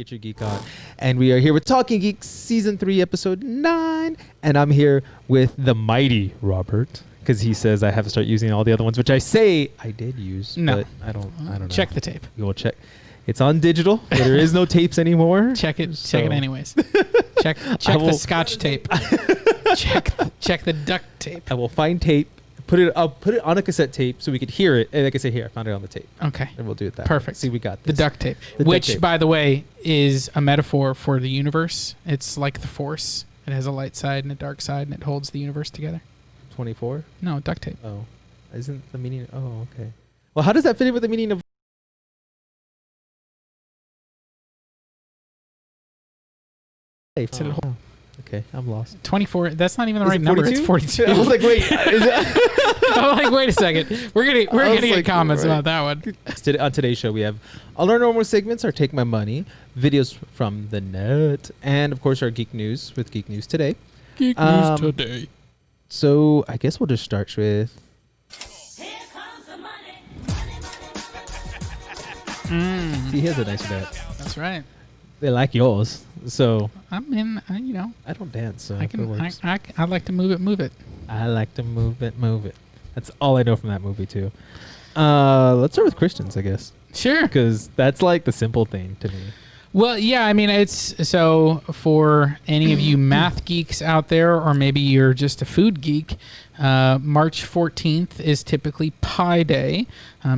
Get Your Geek On. And we are here with Talkin Geek Season 3, Episode 9. And I'm here with the mighty Robert, because he says I have to start using all the other ones, which I say I did use. No. But I don't know. Check the tape. We will check. It's on digital. There is no tapes anymore. Check it anyways. check the Scotch tape. check the duct tape. I will find tape. I'll put it on a cassette tape so we could hear it. And like I say, here, I found it on the tape. Okay. And we'll do it that Perfect. way. See, we got this. The duct tape. Which, by the way, is a metaphor for the universe. It's like the Force. It has a light side and a dark side, and it holds the universe together. 24? No, duct tape. Oh. Isn't the meaning... Oh, okay. Well, how does that fit in with the meaning of... Oh. Okay, I'm lost. 24. That's not even the right number. It's 42. I was like, wait. I'm like, wait a second. We're gonna get comments about that one. On today's show, we have all our normal segments, our Take My Money, videos from the net, and of course our Geek News with Geek News Today. Geek News Today. So I guess we'll just start with... Here comes the money. He has a nice bet. That's right. They like yours, so... I mean, I don't dance, so I like to move it. I like to move it. That's all I know from that movie, too. Let's start with Christians, I guess. Sure. Because that's like the simple thing to me. Well, yeah, I mean, it's so for any of you math geeks out there, or maybe you're just a food geek, March 14th is typically Pi Day,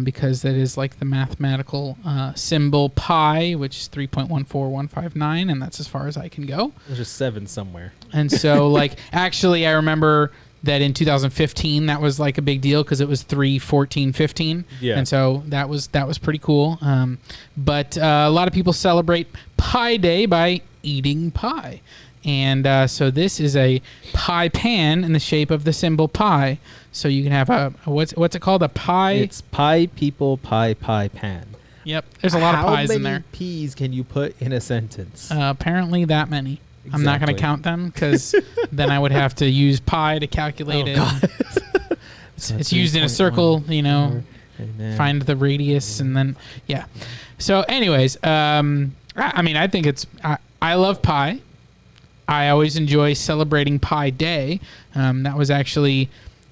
because that is like the mathematical symbol pi, which is 3.14159, and that's as far as I can go. There's just 7 somewhere. And so, like, actually, I remember that in 2015 that was like a big deal because it was 3/14/15. Yeah. And so that was pretty cool. But a lot of people celebrate Pi Day by eating pie. And so this is a pie pan in the shape of the symbol pi. So you can have a what's it called? A pie. It's pie people pie pan. Yep. There's a lot of pies in there. How many P's can you put in a sentence? Apparently that many. Exactly. I'm not going to count them because then I would have to use pi to calculate it. God. It's used in a circle, you know, find the radius and then, yeah. So anyways, I mean, I think I love pie. I always enjoy celebrating Pi Day. That was actually...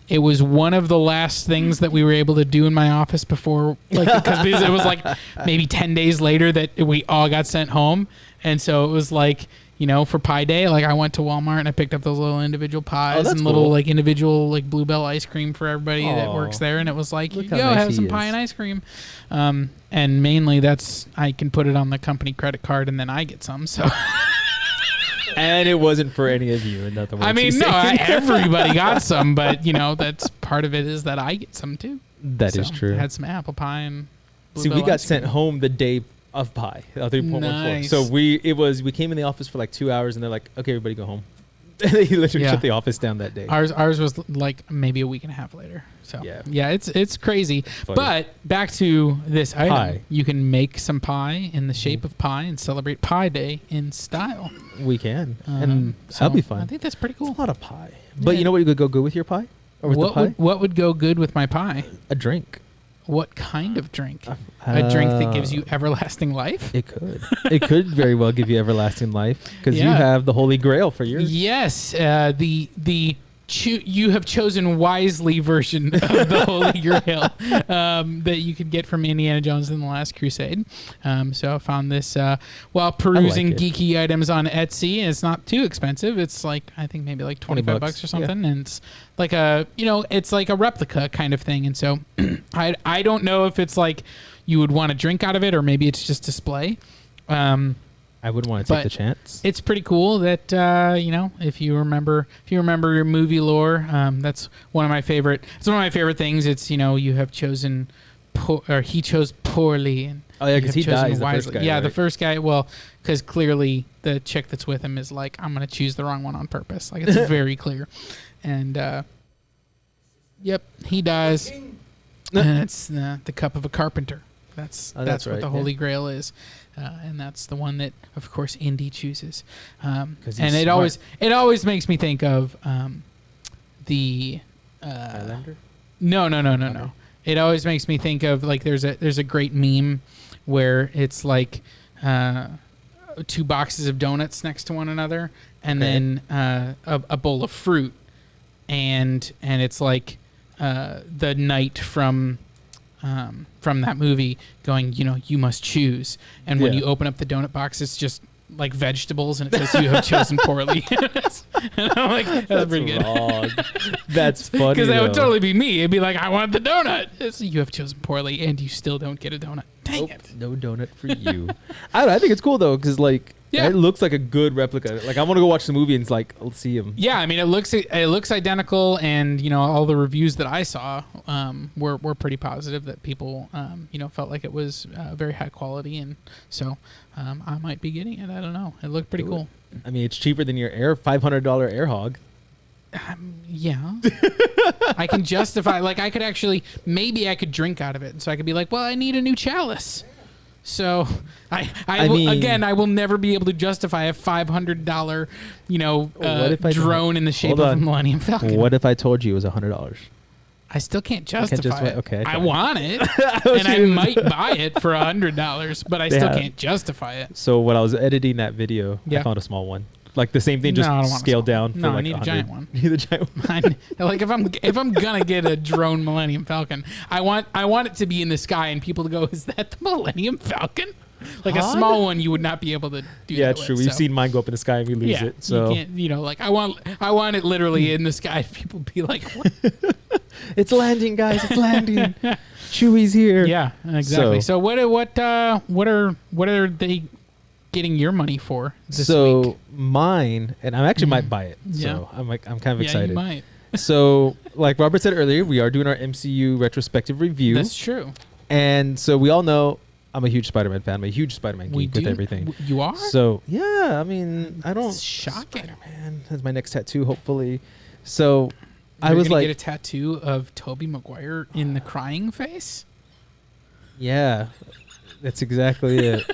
It was one of the last things that we were able to do in my office before, like, because it was like maybe 10 days later that we all got sent home. And so it was like, you know, for Pi Day, like I went to Walmart and I picked up those little individual pies and little like individual like Bluebell ice cream for everybody that works there. And it was like, yo, nice have some pie and ice cream. And mainly I can put it on the company credit card and then I get some. So... And it wasn't for any of you. In other words, I mean, no, everybody got some, but you know, that's part of it is that I get some too. That is true. I had some apple pie and Bluebell we got sent home the day of Pi, 3.14. Nice. So we came in the office for like 2 hours, and they're like, "Okay, everybody go home." They literally shut the office down that day. Ours was like maybe a week and a half later. So yeah, it's crazy. Funny. But back to this item, pie. You can make some pie in the shape of pie and celebrate Pi Day in style. We can, and that'll be fun. I think that's pretty cool. It's a lot of pie, but you know what would go good with your pie? Or with the pie? What would go good with my pie? A drink. What kind of drink? A drink that gives you everlasting life? It could. It could very well give you everlasting life because you have the Holy Grail for yours. Yes, you have chosen wisely version of the Holy Grail that you could get from Indiana Jones and the Last Crusade. So I found this while perusing geeky items on Etsy, and it's not too expensive. It's like I think maybe like $25 or something, and it's like it's like a replica kind of thing. And so I don't know if it's like you would want to drink out of it or maybe it's just display. I wouldn't want to take the chance. It's pretty cool that you know, if you remember your movie lore, that's one of my favorite. It's one of my favorite things. It's, you know, you have chosen or he chose poorly, and because he dies the first guy. Yeah, right? the first guy. Well, because clearly the chick that's with him is like, I'm gonna choose the wrong one on purpose. Like it's very clear, and yep, he dies, and it's the cup of a carpenter. That's what right, the Holy Grail is. And that's the one that, of course, Indy chooses. And it always makes me think of the Highlander? No. It always makes me think of like there's a great meme where it's like two boxes of donuts next to one another, and then a bowl of fruit, and it's like the knight from that movie going, you must choose. And when you open up the donut box, it's just like vegetables, and it says you have chosen poorly. And I'm like, that's pretty good. Wrong. That's funny. Because that would totally be me. It'd be like, I want the donut. It's, you have chosen poorly, and you still don't get a donut. Dang it. No donut for you. I think it's cool though, because like it looks like a good replica. Like I want to go watch the movie and it's like I'll see him. Yeah, I mean it looks identical, and all the reviews that I saw were pretty positive that people felt like it was very high quality, and so I might be getting it. I don't know. It looked pretty cool. I mean, it's cheaper than your $500 air hog. Yeah. I can justify, like I could actually, maybe I could drink out of it. So I could be like, well, I need a new chalice. So I will never be able to justify a $500, drone in the shape of a Millennium Falcon. What if I told you it was $100? I still can't justify it. Okay, I want it, and I might buy it for $100, but I still can't justify it. So when I was editing that video, I found a small one. Like the same thing, just scaled down. No, for like I need a giant one. You need a giant one. Like if I'm gonna get a drone Millennium Falcon, I want it to be in the sky and people to go, is that the Millennium Falcon? Like a small one, you would not be able to do. Yeah, true. We've seen mine go up in the sky and we lose it. So you can't, like I want it literally in the sky. People be like, what? It's landing, guys! It's landing. Chewie's here. Yeah, exactly. So what are they getting your money for this week? Mine, and I actually might buy it. So I'm kind of excited. You might. So like Robert said earlier, we are doing our MCU retrospective review. That's true. And so we all know I'm a huge Spider-Man fan. I'm a huge Spider-Man geek with everything. You are? So yeah, I mean, I don't. It's shocking. Spider-Man. That's my next tattoo, hopefully. So I was like, get a tattoo of Tobey Maguire in the crying face. Yeah, that's exactly it.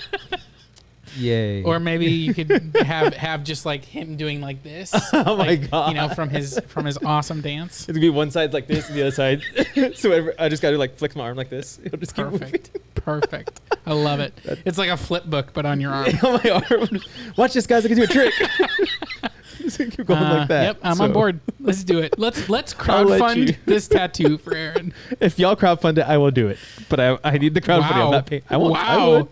Yay. Or maybe you could have just like him doing like this. Oh my god! From his awesome dance. It's gonna be one side like this and the other side. So whenever I just gotta like flick my arm like this. It'll just keep moving. Perfect. I love it. It's like a flip book, but on your arm. On my arm. Watch this, guys! I can do a trick. Just keep going like that. Yep, I'm on board. Let's do it. Let's crowdfund this tattoo for Aaron. If y'all crowdfund it, I will do it. But I need the crowdfunding. I'm not paying. I would.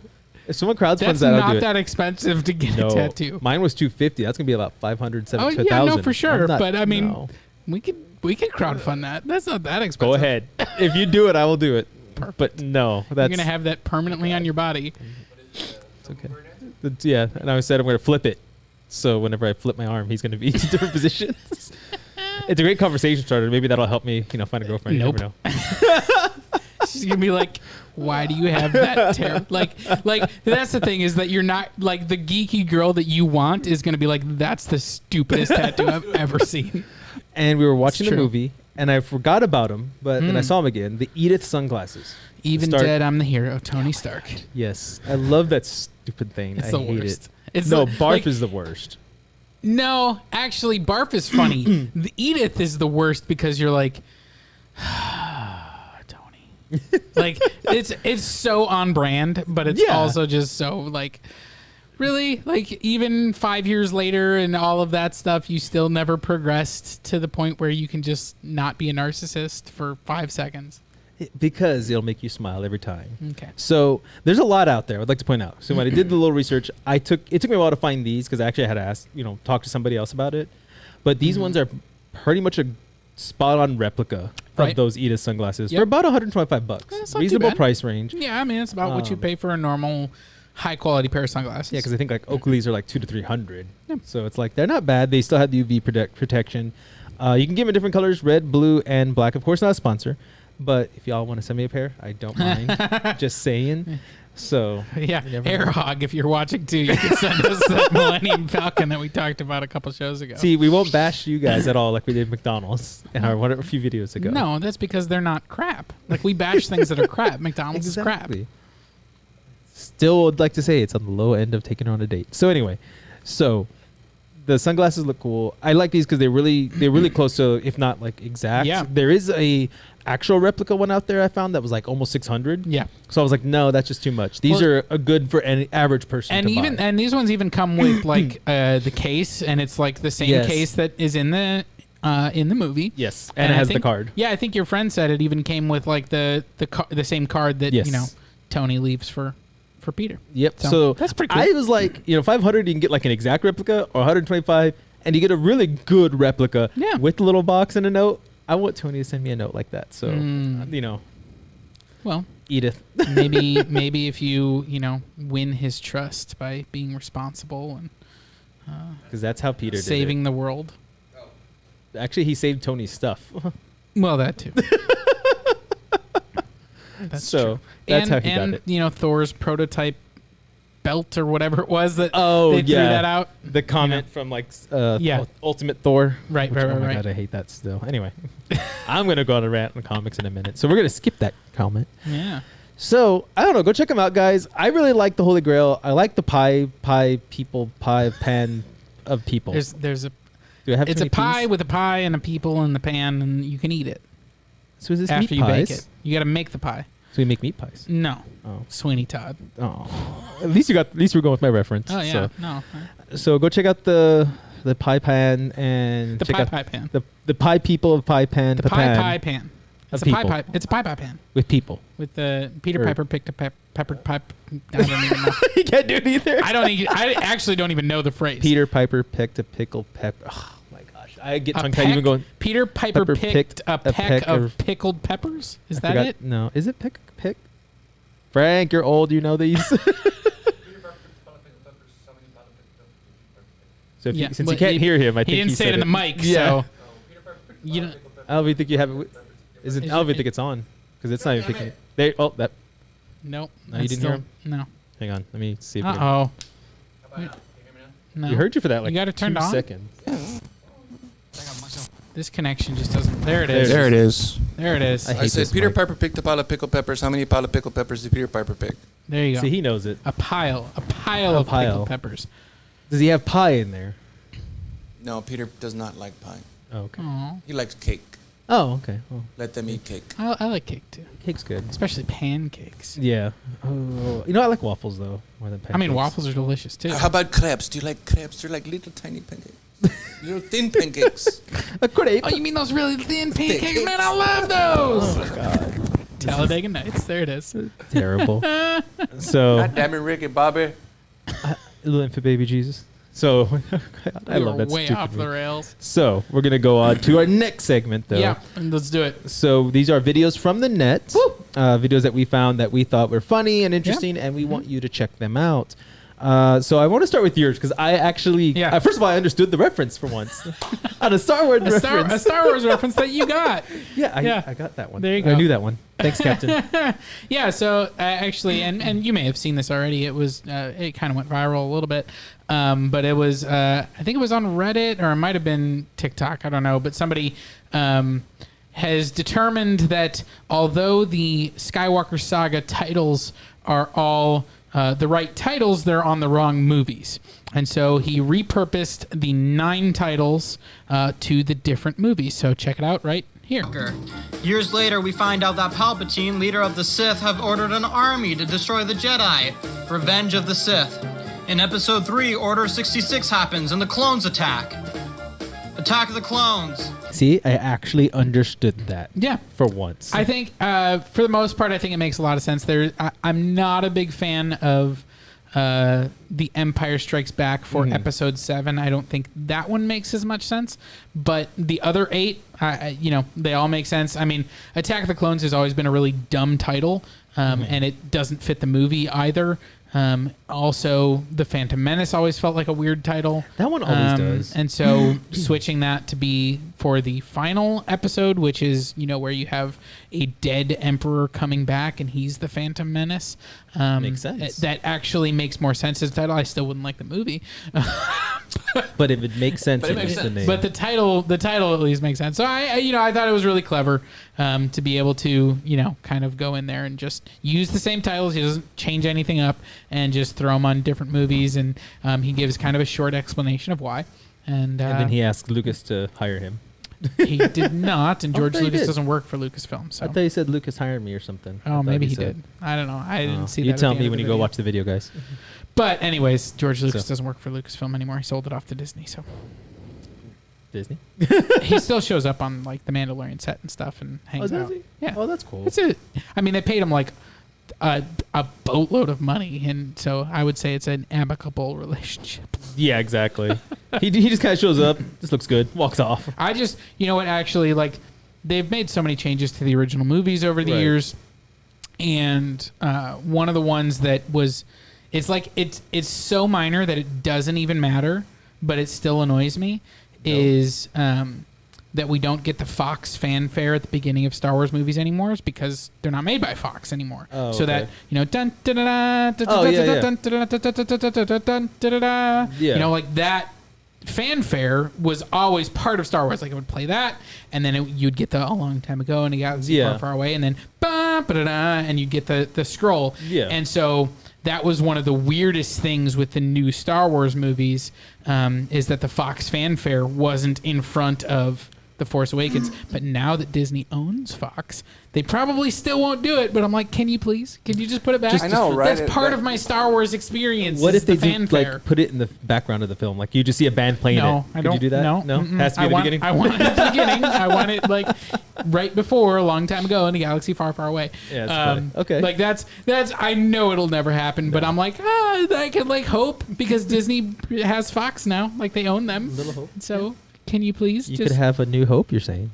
If someone crowdfunds that, I'll do it. That's not that expensive to get a tattoo. Mine was $250. That's gonna be about $500, $700. Oh yeah, no, for sure. But I mean, we could crowdfund that. That's not that expensive. Go ahead. If you do it, I will do it. Perfect. But no, you're gonna have that permanently on your body. It's okay. Yeah, and I said I'm gonna flip it. So whenever I flip my arm, he's gonna be in different positions. It's a great conversation starter. Maybe that'll help me, find a girlfriend. Nope. You never know. She's gonna be like, why do you have that terror? Like that's the thing, is that you're not like the geeky girl that you want is gonna be like, that's the stupidest tattoo I've ever seen. And we were watching the movie, and I forgot about him, but then I saw him again. The Edith sunglasses. Even dead, I'm the hero, Tony Stark. Yes, I love that stupid thing. It's I the hate worst. It. No, Barf is the worst. No, actually, Barf is funny. The Edith is the worst because you're like, Tony. Like it's so on brand, but it's also just so like, really, like even 5 years later and all of that stuff, you still never progressed to the point where you can just not be a narcissist for 5 seconds. Because it'll make you smile every time. Okay. So there's a lot out there. I'd like to point out. So when I did the little research, it took me a while to find these because I actually had to ask, talk to somebody else about it. But these ones are pretty much a spot-on replica of those Edith sunglasses for about $125. Reasonable price range. Yeah, I mean it's about what you pay for a normal high-quality pair of sunglasses. Yeah, because I think like Oakley's are like $200 to $300. Yeah. So it's like they're not bad. They still have the UV protection. You can get them in different colors: red, blue, and black. Of course, not a sponsor. But if y'all want to send me a pair, I don't mind. Just saying. So yeah, Air Hog, if you're watching too, you can send us that Millennium Falcon that we talked about a couple shows ago. See, we won't bash you guys at all like we did McDonald's in our a few videos ago. No, that's because they're not crap. Like we bash things that are crap. McDonald's is crap. Still would like to say it's on the low end of taking her on a date. So anyway, The sunglasses look cool. I like these because they're really close to, if not like exact. Yeah. There is a actual replica one out there I found that was like almost 600. Yeah. So I was like, no, that's just too much. These are a good for any average person. And to even buy. and these ones even come with like the case, and it's like the same case that is in the movie. Yes, and it has the card. Yeah, I think your friend said it even came with like the same card that Tony leaves for Peter. Yep. So that's pretty cool. I was like, 500 you can get like an exact replica, or 125, and you get a really good replica with the little box and a note. I want Tony to send me a note like that. So well, Edith. maybe if you win his trust by being responsible and because that's how Peter did saving the world. Actually, he saved Tony's stuff. Well, that too. That's so true. That's how he got it. And Thor's prototype belt or whatever it was that they threw that out. The comment from like Ultimate Thor. Right. Oh my God, I hate that still. Anyway, I'm gonna go on a rant on comics in a minute, so we're gonna skip that comment. Yeah. So I don't know. Go check them out, guys. I really like the Holy Grail. I like the pie pan of people. There's a. Do I have it's a pie with a pie and a people in the pan, and you can eat it. So is this after meat you pies? bake it? You got to make the pie. So we make meat pies. No. Oh. Sweeney Todd. Oh. At least we're going with my reference. Oh yeah. So. No. So go check out the pie pan and the pie pan. The pie people of pie pan. The pie pan. It's a pie pie. It's a pie pan with people. With the Peter Piper picked a peppered pipe. I don't even know. You can't do it either. I actually don't even know the phrase. Peter Piper picked a pickled pepper. Oh my gosh, I get tongue tied even going. Peter Piper picked a peck of pickled peppers. Is that it? No, is it pick? Frank, you're old. You know these. So since you can't hear him, I think he didn't say it in the mic. Yeah. So you don't. Alvy, think you have it? Alvy think it's on because it's not even picking. There. Oh, that. Nope. No, you didn't hear him. No. Hang on. Let me see. Oh. No. You heard you for that like you got it turned 2 on? seconds. This connection just doesn't. There it is. There it is. There it is. I said Peter Piper picked a pile of pickled peppers. How many pile of pickled peppers did Peter Piper pick? There you go. See, he knows it. A pile of pickled peppers. Does he have pie in there? No, Peter does not like pie. Oh, okay. Aww. He likes cake. Oh, okay. Well, let them eat cake. I like cake too. Cake's good, especially pancakes. Yeah. Oh, I like waffles though more than pancakes. I mean, waffles are delicious too. How about crepes? Do you like crepes? They're like little tiny pancakes. Little thin pancakes. A crepe. Oh, you mean those really thin pancakes? Man, I love those. Oh my God. Talladega Nights. There it is. Terrible. So. God damn it, Ricky Bobby. Little infant baby Jesus. So, I love that. Way off the rails. So, we're going to go on to our next segment, though. Yeah, let's do it. So, these are videos from the net. Videos that we found that we thought were funny and interesting, and we want you to check them out. So, I want to start with yours, because I actually... first of all, I understood the reference for once. On a Star Wars reference. A Star Wars reference that you got. I got that one. There you go. I knew that one. Thanks, Captain. Yeah, so actually, and you may have seen this already. It was it kind of went viral a little bit, but it was I think it was on Reddit or it might have been TikTok. I don't know, but somebody has determined that although the Skywalker Saga titles are all the right titles, they're on the wrong movies. And so he repurposed the 9 titles to the different movies. So check it out right here. Years later, we find out that Palpatine, leader of the Sith, have ordered an army to destroy the Jedi. Revenge of the Sith. In Episode 3, Order 66 happens and the clones attack. Attack of the Clones. See, I actually understood that. Yeah. For once. I think, for the most part, I think it makes a lot of sense. I'm not a big fan of The Empire Strikes Back for Episode 7. I don't think that one makes as much sense. But the other 8, they all make sense. I mean, Attack of the Clones has always been a really dumb title, and it doesn't fit the movie either. Also, The Phantom Menace always felt like a weird title. That one always does. And so switching that to be for the final episode, which is, where you have a dead emperor coming back and he's the Phantom Menace. Makes sense. That actually makes more sense as a title. I still wouldn't like the movie. But if it makes sense, it makes sense. The name. But the title at least makes sense. So I thought it was really clever to be able to, kind of go in there and just use the same titles. He doesn't change anything up and just throw them on different movies. And he gives kind of a short explanation of why. And then he asked Lucas to hire him. He did not, and George Lucas doesn't work for Lucasfilm. So. I thought he said Lucas hired me or something. Oh, maybe he did. I don't know. I didn't see that. You tell me when you go watch the video, guys. But anyways, George Lucas doesn't work for Lucasfilm anymore. He sold it off to Disney. So Disney. He still shows up on like the Mandalorian set and stuff and hangs out. He? Yeah. Oh, that's cool. It's I mean, they paid him like a boatload of money, and so I would say it's an amicable relationship. Yeah, exactly. he just kind of shows up. This looks good. Walks off. I just, you know what? Actually, like they've made so many changes to the original movies over the years, and one of the ones that was. It's like it's so minor that it doesn't even matter, but it still annoys me. Is that we don't get the Fox fanfare at the beginning of Star Wars movies anymore, is because they're not made by Fox anymore. Oh, so that dun dun dun dun you know, like that fanfare was always part of Star Wars. Like it would play that, and then you'd get the a long time ago in a galaxy far, far away, and then and you'd get the scroll. Yeah, and so. That was one of the weirdest things with the new Star Wars movies, is that the Fox fanfare wasn't in front of The Force Awakens. But now that Disney owns Fox, they probably still won't do it. But I'm like, can you please? Can you just put it back? I know, right? That's part of my Star Wars experience. What if they fanfare. like put it in the background of the film? Like you just see a band playing it. I don't. Could you do that? No, Has to be at the beginning. I want it at the beginning. I want it like right before, a long time ago, in a galaxy far, far away. Yeah, that's funny. Okay. Like that's. I know it'll never happen, but I'm like, I can like hope because Disney has Fox now. Like they own them. Little hope. So can you please? You could have a New Hope. You're saying.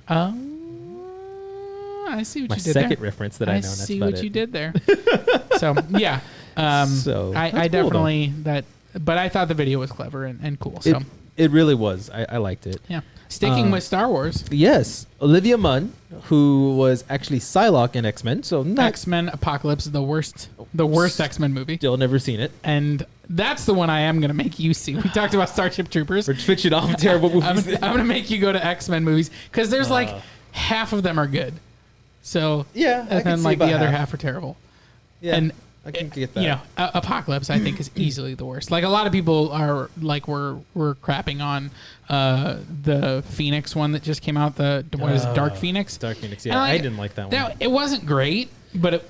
I see what My you did there. second reference that I know. I That's see about what it. you did there. So yeah. So I cool, definitely that, but I thought the video was clever and cool. So it really was. I liked it. yeah. Sticking with Star Wars. Yes, Olivia Munn, who was actually Psylocke in X-Men. So X-Men Apocalypse is the worst X-Men movie. Still never seen it. And that's the one I am going to make you see. We talked about Starship Troopers. We're switching off terrible movies. I'm going to make you go to X-Men movies because there's like half of them are good. So yeah, and then like the other half are terrible. Yeah, and I can get that. You know, Apocalypse I think is easily the worst. Like a lot of people are like we're crapping on the Phoenix one that just came out. The what is it, Dark Phoenix? Dark Phoenix. Yeah, I didn't like that one. It wasn't great, but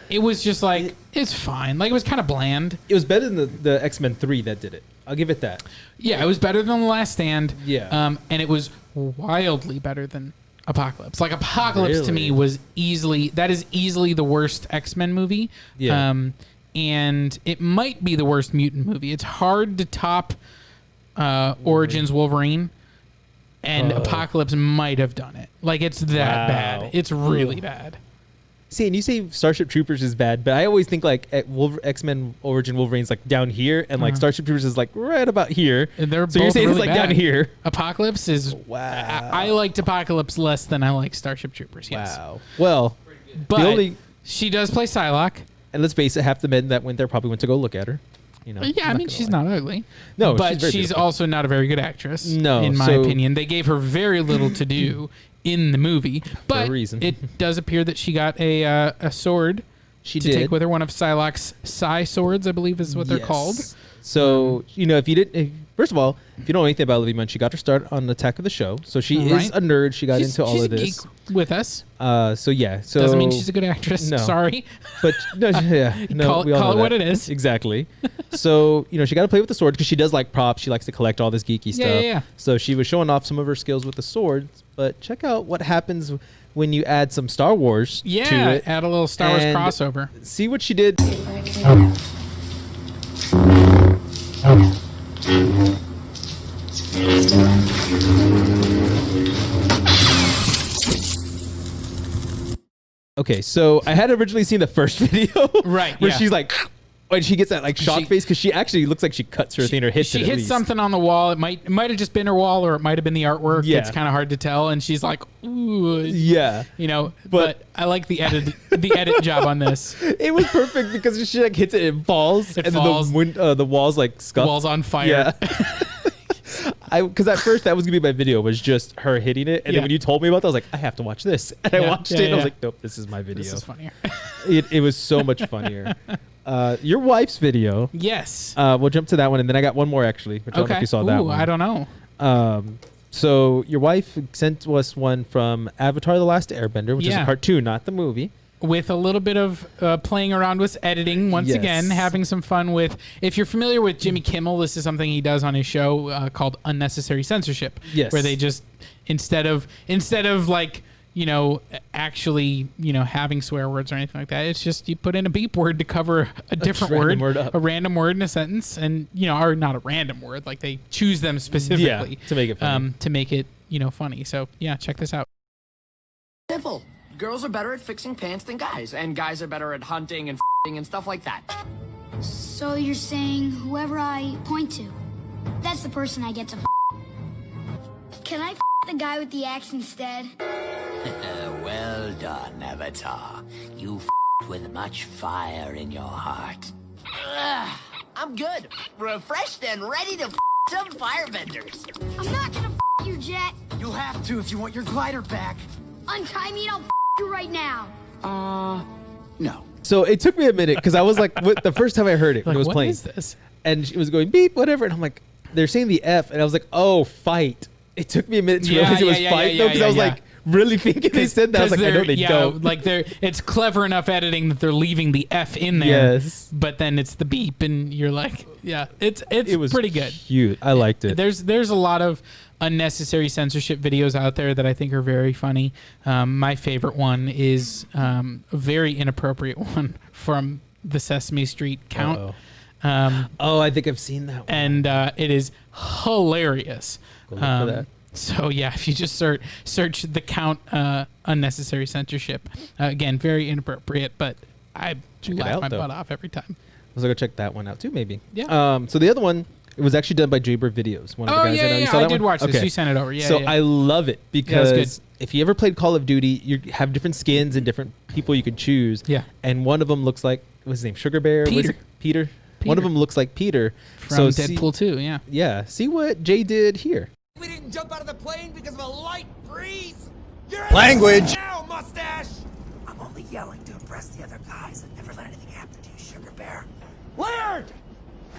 it was just like it's fine. Like it was kind of bland. It was better than the X-Men 3 that did it. I'll give it that. Yeah, it was better than The Last Stand. Yeah. And it was wildly better than Apocalypse. Like Apocalypse to me was easily the worst X-Men movie. Yeah. And it might be the worst mutant movie. It's hard to top Origins Wolverine, and Apocalypse might have done it. Like it's that bad. It's really bad. See, and you say Starship Troopers is bad, but I always think like X-Men Origin Wolverine's like down here, and like Starship Troopers is like right about here. And they're so both you're saying really it's like bad. down here. Apocalypse is I liked Apocalypse less than I like Starship Troopers. Yes. Wow. Well, but she does play Psylocke, and let's face it, half the men that went there probably went to go look at her. You know, yeah, I mean she's not ugly. No, but she's she's also not a very good actress. No, in my opinion, they gave her very little to do in the movie, but it does appear that she got a sword to take with her. One of Psylocke's Psy swords, I believe, is what they're called. So you know, if you didn't, first of all, if you don't know anything about Olivia Munn, she got her start on Attack of the Show, so she is a nerd. She got into all of this. She's a geek with us. So yeah, so doesn't mean she's a good actress. No. Sorry, but no, yeah, no, call it what it is. Exactly. So you know, she got to play with the sword because she does like props. She likes to collect all this geeky stuff. Yeah. So she was showing off some of her skills with the swords. But check out what happens when you add some Star Wars to it. Add a little Star Wars crossover. See what she did. Okay, so I had originally seen the first video, right? Where she's like, when she gets that like shock face, because she actually looks like she cuts her thing or hits it. She hits something on the wall. It might have just been her wall, or it might have been the artwork. Yeah. It's kind of hard to tell. And she's like, ooh, yeah, you know. But I like the edit job on this. It was perfect because she like hits it, and it falls, and falls. then the walls like scuff. The wall's on fire. Yeah. Because at first that was gonna be my video, was just her hitting it, and then when you told me about that, I was like, I have to watch this, and I watched it, and I was like, nope, this is my video. This is funnier. It was so much funnier. Your wife's video. Yes. We'll jump to that one, and then I got one more actually. Which I don't know if you saw that one. I don't know. So your wife sent us one from Avatar: The Last Airbender, which is a cartoon, not the movie. With a little bit of playing around with editing, once again, having some fun with. If you're familiar with Jimmy Kimmel, this is something he does on his show called Unnecessary Censorship. Yes. Where they just instead of like, you know, actually, you know, having swear words or anything like that, it's just you put in a beep word to cover a different word, a random word in a sentence, and you know, or not a random word, like they choose them specifically to make it funny. To make it, you know, funny. So yeah, check this out. Simple. Girls are better at fixing pants than guys, and guys are better at hunting and f***ing and stuff like that. So you're saying whoever I point to, that's the person I get to f***. Can I f*** the guy with the axe instead? Well done, Avatar. You f***ed with much fire in your heart. I'm good. Refreshed and ready to f*** some firebenders. I'm not gonna f*** you, Jet. You'll have to if you want your glider back. Untie me and I'll f*** you right now. No. So it took me a minute because I was like, the first time I heard it, when it was playing. What is this? And it was going beep, whatever. And I'm like, they're saying the F. And I was like, oh, fight. It took me a minute to realize it was fight, though, because I was like, really thinking they said that. I was like, I know they don't. Like it's clever enough editing that they're leaving the F in there. Yes. But then it's the beep, and you're like, yeah, it was pretty good. Cute. I liked it. There's a lot of unnecessary censorship videos out there that I think are very funny. My favorite one is a very inappropriate one from the Sesame Street Count. I think I've seen that one. And it is hilarious. Go look for that. So yeah, if you just search the Count unnecessary censorship, again, very inappropriate, but I laugh my butt off every time. Let's go check that one out too, maybe. Yeah. So the other one, it was actually done by Jaybird Videos. One of the guys I know. You saw that I did one? watch this. You sent it over. Yeah. So I love it because good. if you ever played Call of Duty, you have different skins and different people you could choose. Yeah. And one of them looks like, what's his name? Sugar Bear? Peter. One of them looks like Peter. From Deadpool 2, yeah. Yeah. See what Jay did here. We didn't jump out of the plane because of a light breeze. You're Language. now, mustache. I'm only yelling to impress the other guys and never let anything happen to you, Sugar Bear. Leonard,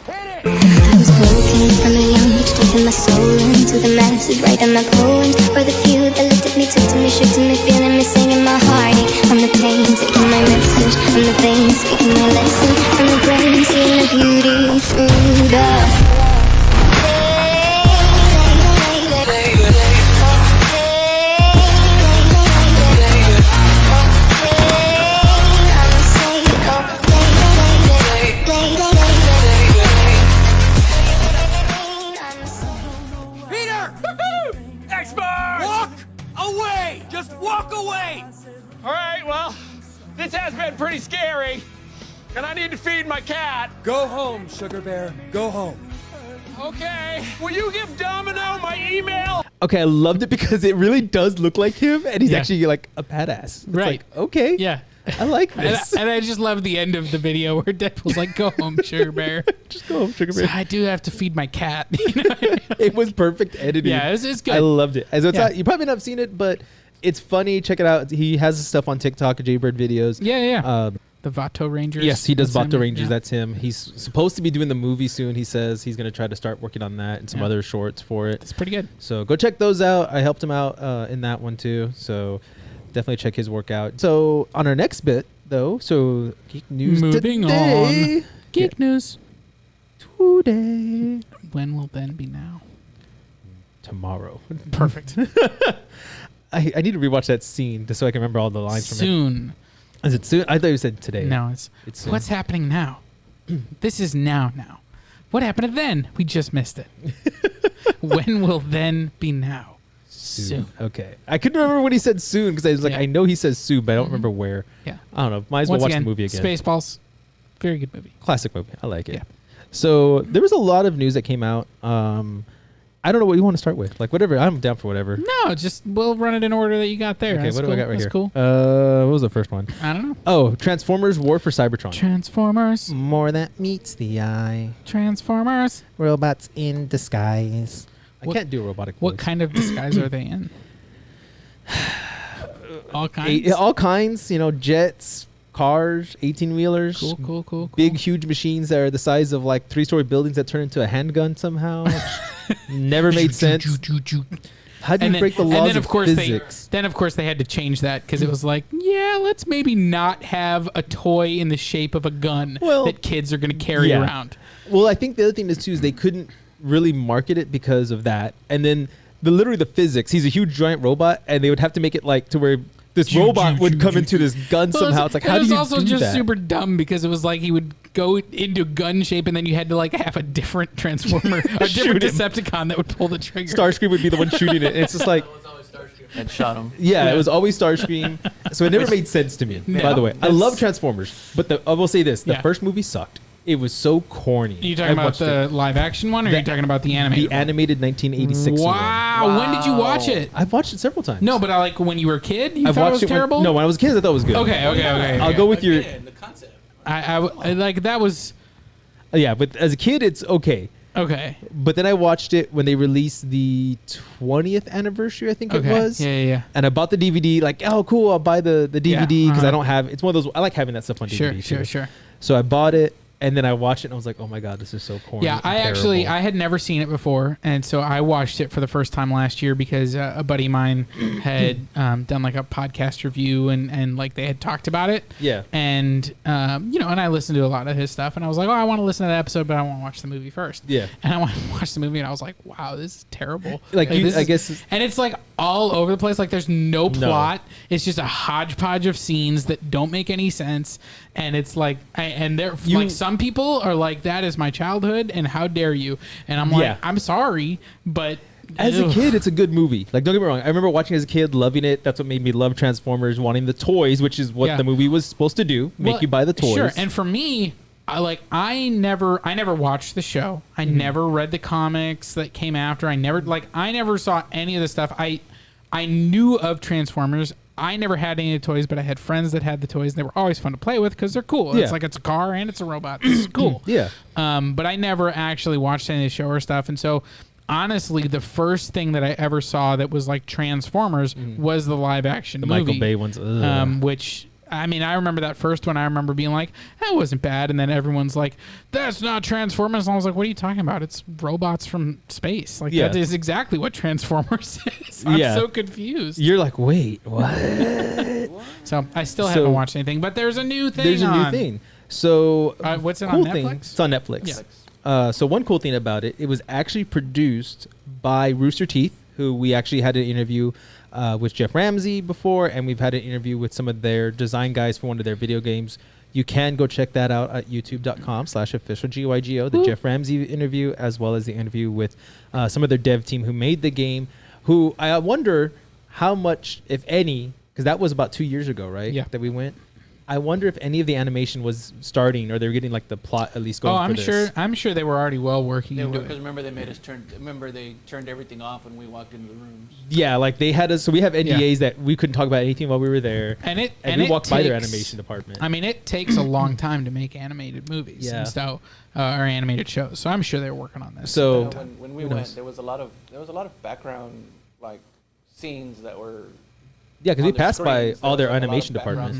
hit it. I was broken from a young age, taking my soul into the masses, writing my poems for the few that looked at me, took to me, shook to me, feeling me, singing my heartache. I'm the pain, taking my message from the veins, speaking my lesson from the brain, seeing the beauty through the. Walk away! All right, well, this has been pretty scary, and I need to feed my cat. Go home, Sugar Bear. Go home. Okay. Will you give Domino my email? Okay, I loved it because it really does look like him, and he's actually like a badass. It's right. Like, okay. Yeah. I like this. And I just love the end of the video where Deadpool's like, go home, Sugar Bear. Just go home, Sugar Bear. So I do have to feed my cat. It was perfect editing. Yeah, it's good. I loved it. So it's not, you probably not seen it, but it's funny. Check it out. He has his stuff on TikTok, Jaybird Videos. Yeah. The Vato Rangers. Yes, he does Vato Rangers. Yeah. That's him. He's supposed to be doing the movie soon. He says he's going to try to start working on that and some other shorts for it. It's pretty good. So go check those out. I helped him out in that one too. So definitely check his work out. So on our next bit, though, so Geek News Moving today. on. Geek News. Today. When will then be now? Tomorrow. Perfect. I need to rewatch that scene just so I can remember all the lines from it. Soon. Is it soon? I thought you said today. No, it's soon. What's happening now? This is now. What happened then? We just missed it. When will then be now? Soon. Okay. I couldn't remember when he said soon because I was like, I know he says soon, but I don't remember where. Yeah. I don't know. Might as well watch the movie again. Spaceballs. Very good movie. Classic movie. I like it. Yeah. So there was a lot of news that came out. I don't know what you want to start with. Like whatever. I'm down for whatever. No, just we'll run it in order that you got there. Okay, That's what do I got right here? Cool. What was the first one? I don't know. Oh, Transformers War for Cybertron. Transformers. More that meets the eye. Transformers. Robots in disguise. I can't do a robotic voice. What kind of disguise are they in? All kinds. All kinds. You know, jets, cars, 18-wheelers. Cool. Big, huge machines that are the size of like 3-story buildings that turn into a handgun somehow. Never made sense. How do you break the laws of physics? Then, of course, they had to change that because it was like, yeah, let's maybe not have a toy in the shape of a gun that kids are going to carry around. Well, I think the other thing is, too, is they couldn't really market it because of that. And then literally the physics. He's a huge, giant robot, and they would have to make it like to where this robot would come into this gun somehow. It's like, how do you do that? It was also just super dumb because it was like he would go into gun shape and then you had to like have a different Transformer, a different Decepticon that would pull the trigger. Starscream would be the one shooting it. It's just like... And shot him. Yeah, it was always Starscream. So it never made sense to me, by the way. I love Transformers, but I will say this. The first movie sucked. It was so corny. Are you talking about the live action one or are you talking about the animated one? The animated 1986 one. Wow. When did you watch it? I've watched it several times. No, but like when you were a kid, you thought it was terrible? No, when I was a kid, I thought it was good. Okay. I'll go with your... The concept. I like that was... Yeah, but as a kid, it's okay. Okay. But then I watched it when they released the 20th anniversary, I think it was. Yeah. And I bought the DVD, like, oh, cool, I'll buy the DVD because I don't have... It's one of those... I like having that stuff on DVD. Sure. So I bought it. And then I watched it and I was like, oh my God, this is so corny. Yeah, I had never seen it before. And so I watched it for the first time last year because a buddy of mine had done like a podcast review and like they had talked about it. Yeah. And, and I listened to a lot of his stuff and I was like, oh, I want to listen to that episode, but I want to watch the movie first. Yeah. And I went to watch the movie and I was like, wow, this is terrible. I guess. And it's like all over the place. Like there's no plot. No. It's just a hodgepodge of scenes that don't make any sense. And it's like, like some people are like, that is my childhood, and how dare you? And I'm like, I'm sorry, but as a kid, it's a good movie. Like, don't get me wrong. I remember watching as a kid, loving it. That's what made me love Transformers, wanting the toys, which is what the movie was supposed to do, make you buy the toys. Sure. And for me, I never watched the show. I never read the comics that came after. I never saw any of the stuff. I knew of Transformers. I never had any of the toys, but I had friends that had the toys, and they were always fun to play with because they're cool. Yeah. It's like it's a car and it's a robot. This is cool. Yeah. But I never actually watched any of the show or stuff, and so honestly, the first thing that I ever saw that was like Transformers was the live action movie. The Michael Bay ones. Which... I mean, I remember that first one. I remember being like, that wasn't bad. And then everyone's like, that's not Transformers. And I was like, what are you talking about? It's robots from space. Like, that is exactly what Transformers is. I'm so confused. You're like, wait, what? So I still haven't watched anything. But there's a new thing new thing. So what's it cool on Netflix? Thing, it's on Netflix. Yeah. So one cool thing about it, it was actually produced by Rooster Teeth, who we actually had an interview with Jeff Ramsey before, and we've had an interview with some of their design guys for one of their video games. You can go check that out at youtube.com/officialgygo, the Jeff Ramsey interview, as well as the interview with some of their dev team who made the game, who I wonder how much, if any, because that was about 2 years ago, right? Yeah. That we went. I wonder if any of the animation was starting, or they were getting like the plot at least going. I'm sure they were already well working into it. Because remember they made us turn. Remember they turned everything off when we walked into the rooms. Yeah, like they had us. So we have NDAs that we couldn't talk about anything while we were there. And we walked by their animation department. I mean, it takes a long time to make animated movies. And so or animated shows. So I'm sure they were working on this. So when we went, there was a lot of background like scenes that were. Yeah, because we passed by all their animation departments.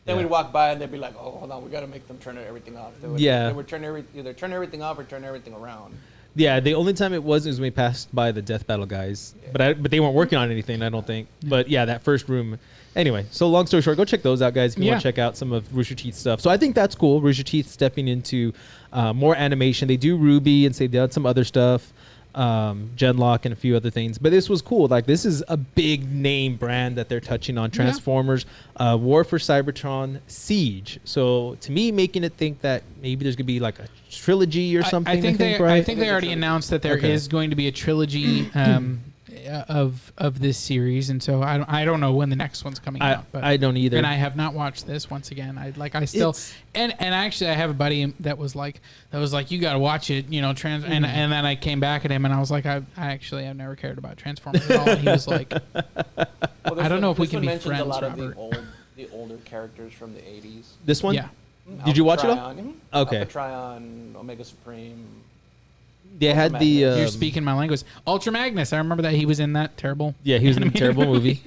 Then we'd walk by and they'd be like, "Oh, hold on, we got to make them turn everything off." They would either turn everything off or turn everything around. Yeah, the only time it was when we passed by the Death Battle guys, but they weren't working on anything, I don't think. But yeah, that first room. Anyway, so long story short, go check those out, guys. If you want to check out some of Rooster Teeth's stuff, so I think that's cool. Rooster Teeth stepping into more animation. They do Ruby and say they did some other stuff. Genlock and a few other things, but this was cool. Like, this is a big name brand that they're touching on. Transformers, War for Cybertron, Siege. So to me, making it think that maybe there's gonna be like a trilogy or something. I think they already announced that there is going to be a trilogy of this series, and so I don't know when the next one's coming out. But I don't either, and I have not watched this. Once again, and actually I have a buddy that was like you got to watch it, and then I came back at him and I was like, I've never cared about Transformers at all. And he was like, I don't know if we can be friends. A lot of the older characters from the 80s. This one, yeah. Did you watch it all? Okay. Alpha Trion, Omega Supreme. They had the. You're speaking my language. Ultra Magnus. I remember that he was in that terrible. Yeah, he was in a terrible movie.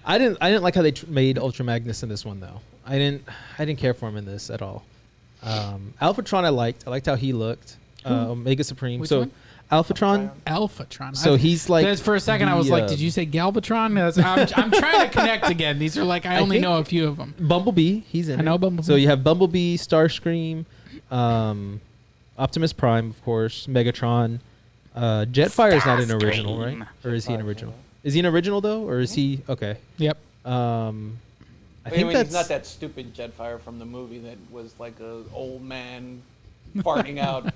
I didn't like how they made Ultra Magnus in this one though. I didn't care for him in this at all. Alphatron I liked how he looked. Omega Supreme. Which so one? Alphatron. So he's like for a second I was like, did you say Galvatron? I'm trying to connect again. These are like I only know a few of them. Bumblebee, he's in. I know Bumblebee. So you have Bumblebee, Starscream, Optimus Prime, of course, Megatron. Jetfire is not an original, right? Or is he an original? Is he an original though, or is he okay? Yep. I think that's he's not that stupid Jetfire from the movie that was like a old man farting out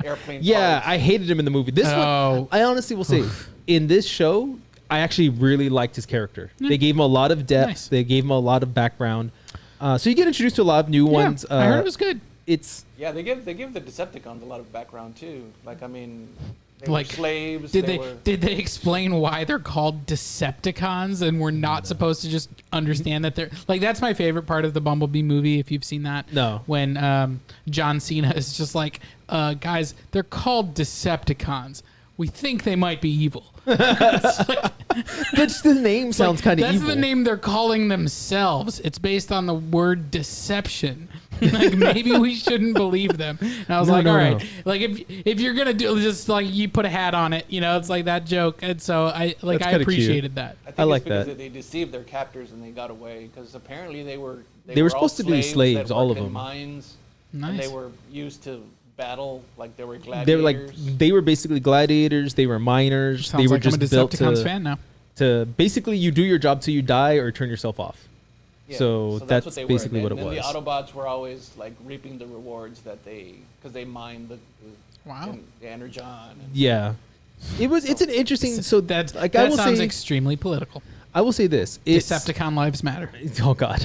airplane. Yeah, parts. I hated him in the movie. This one, I honestly will say, in this show, I actually really liked his character. They gave him a lot of depth. Nice. They gave him a lot of background. So you get introduced to a lot of new ones. I heard it was good. It's they give the Decepticons a lot of background too. Like I mean, they like were slaves. Did they explain why they're called Decepticons and we're not supposed to just understand that they're like that's my favorite part of the Bumblebee movie if you've seen that. No. When John Cena is just like, guys, they're called Decepticons. We think they might be evil. That's the name sounds kind of evil. That's the name they're calling themselves. It's based on the word deception. Like maybe we shouldn't believe them. And I was all right. Like if you're gonna do just like you put a hat on it, you know, it's like that joke. And so I appreciated that. I think I like it's because that. they deceived their captors and they got away because apparently they were supposed to be slaves, all of them. Mines. Nice. And they were used to battle like they were gladiators. They were basically gladiators. They were miners. Sounds they were like just I'm a built Decepticons fan now. to basically you do your job till you die or turn yourself off. Yeah, so that's what they basically were. what it and was. The Autobots were always like reaping the rewards that because they mined the energon. And Yeah, it's an interesting. So that like that I will sounds say, extremely political. I will say this: Decepticon lives matter. Oh God,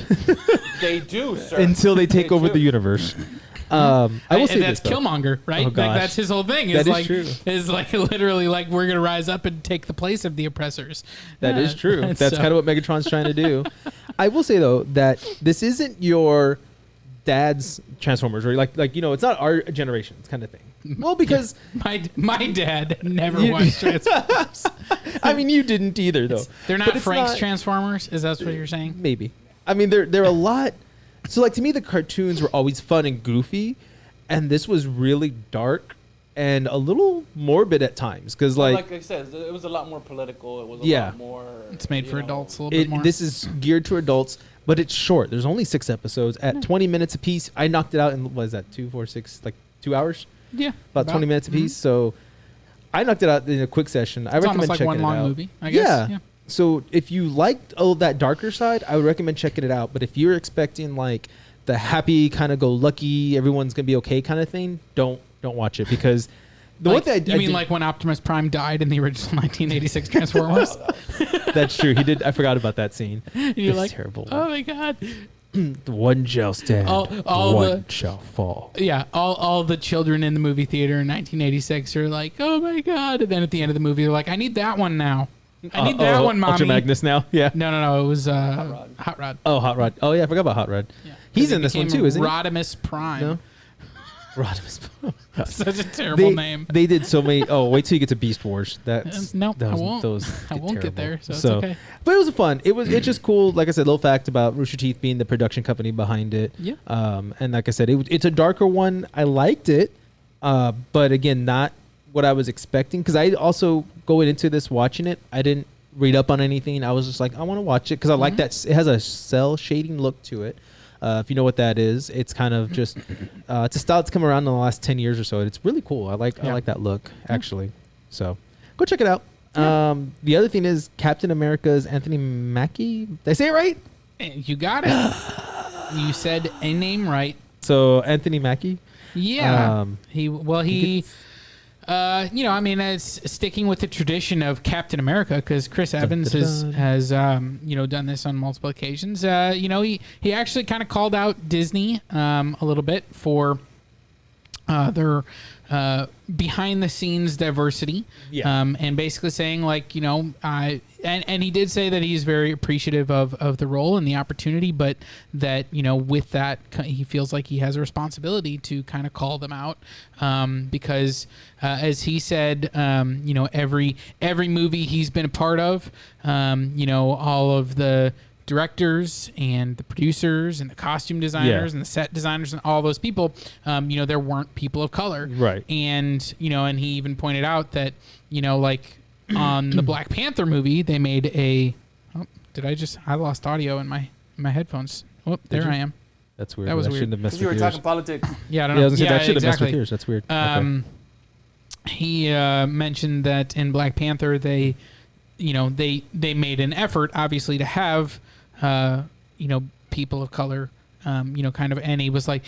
they do, sir. until they take over the universe. I will say that's this, though. Killmonger, right? Oh, Like, gosh. that's his whole thing. That Is is like true. literally like we're gonna rise up and take the place of the oppressors. That is true. And That's so- kind of what Megatron's trying to do. I will say though that this isn't your dad's Transformers, or like you know, it's not our generation's kind of thing. Well, because my dad never watched Transformers. I mean, you didn't either though. They're But not it's Frank's Transformers. Is that what you're saying? Maybe. I mean, they're a lot. So like to me, the cartoons were always fun and goofy, and this was really dark and a little morbid at times because like I said, it was a lot more political. It was a lot more. It's made for adults a little bit more. This is geared to adults, but it's short. There's only 6 episodes at 20 minutes apiece. I knocked it out in, what is that, 2, 4, 6, like 2 hours? Yeah. About 20 minutes apiece. So I knocked it out in a quick session. I recommend almost like checking one it long out. movie, I guess. Yeah. So if you liked all of that darker side, I would recommend checking it out. But if you're expecting like the happy kind of go lucky, everyone's gonna be okay kind of thing, don't watch it because the one thing you mean like when Optimus Prime died in the original 1986 Transformers? That's true. He did. I forgot about that scene. You're It's like, terrible. oh my god. The one shall stand, one shall fall. Yeah, all the children in the movie theater in 1986 are like, oh my god, and then at the end of the movie they're like, I need that one now. I need that one, mommy. Ultra Magnus now. Yeah. No. It was Hot Rod. Oh, Hot Rod. Oh yeah, I forgot about Hot Rod. Yeah. He's in this one too, isn't he? Rodimus Prime. No. Rodimus. Such a terrible name. They did so many. Oh, wait till you get to Beast Wars. That's nope. I won't. Those I won't get there. So it's okay. But it was fun. It's just cool. Like I said, little fact about Rooster Teeth being the production company behind it. Yeah. And like I said, it's a darker one. I liked it, but again, not what I was expecting. Because I also going into this watching it, I didn't read up on anything. I was just like, I want to watch it because I like that. It has a cell shading look to it. If you know what that is, it's kind of just it's a style that's come around in the last 10 years or so. It's really cool. I like that look actually. So go check it out. The other thing is Captain America's Anthony Mackie. Did I say it right? You got it. You said a name right. So Anthony Mackie. Yeah. It's sticking with the tradition of Captain America because Chris Evans has done this on multiple occasions. He actually kind of called out Disney a little bit for their behind the scenes diversity. Yeah. And basically saying like, and he did say that he's very appreciative of the role and the opportunity, but that, with that, he feels like he has a responsibility to kind of call them out because as he said, every movie he's been a part of, all of the directors and the producers and the costume designers and the set designers and all those people, there weren't people of color. Right. And, and he even pointed out that, like on the Black Panther movie, they made I lost audio in my headphones. Oh, there I am. That's weird. That was I weird. shouldn't have messed You with were yours. talking politics. Yeah, I don't know. I was gonna say, that should have messed exactly. with yours. That's weird. He mentioned that in Black Panther, they made an effort, obviously, to have, people of color, kind of, and he was like,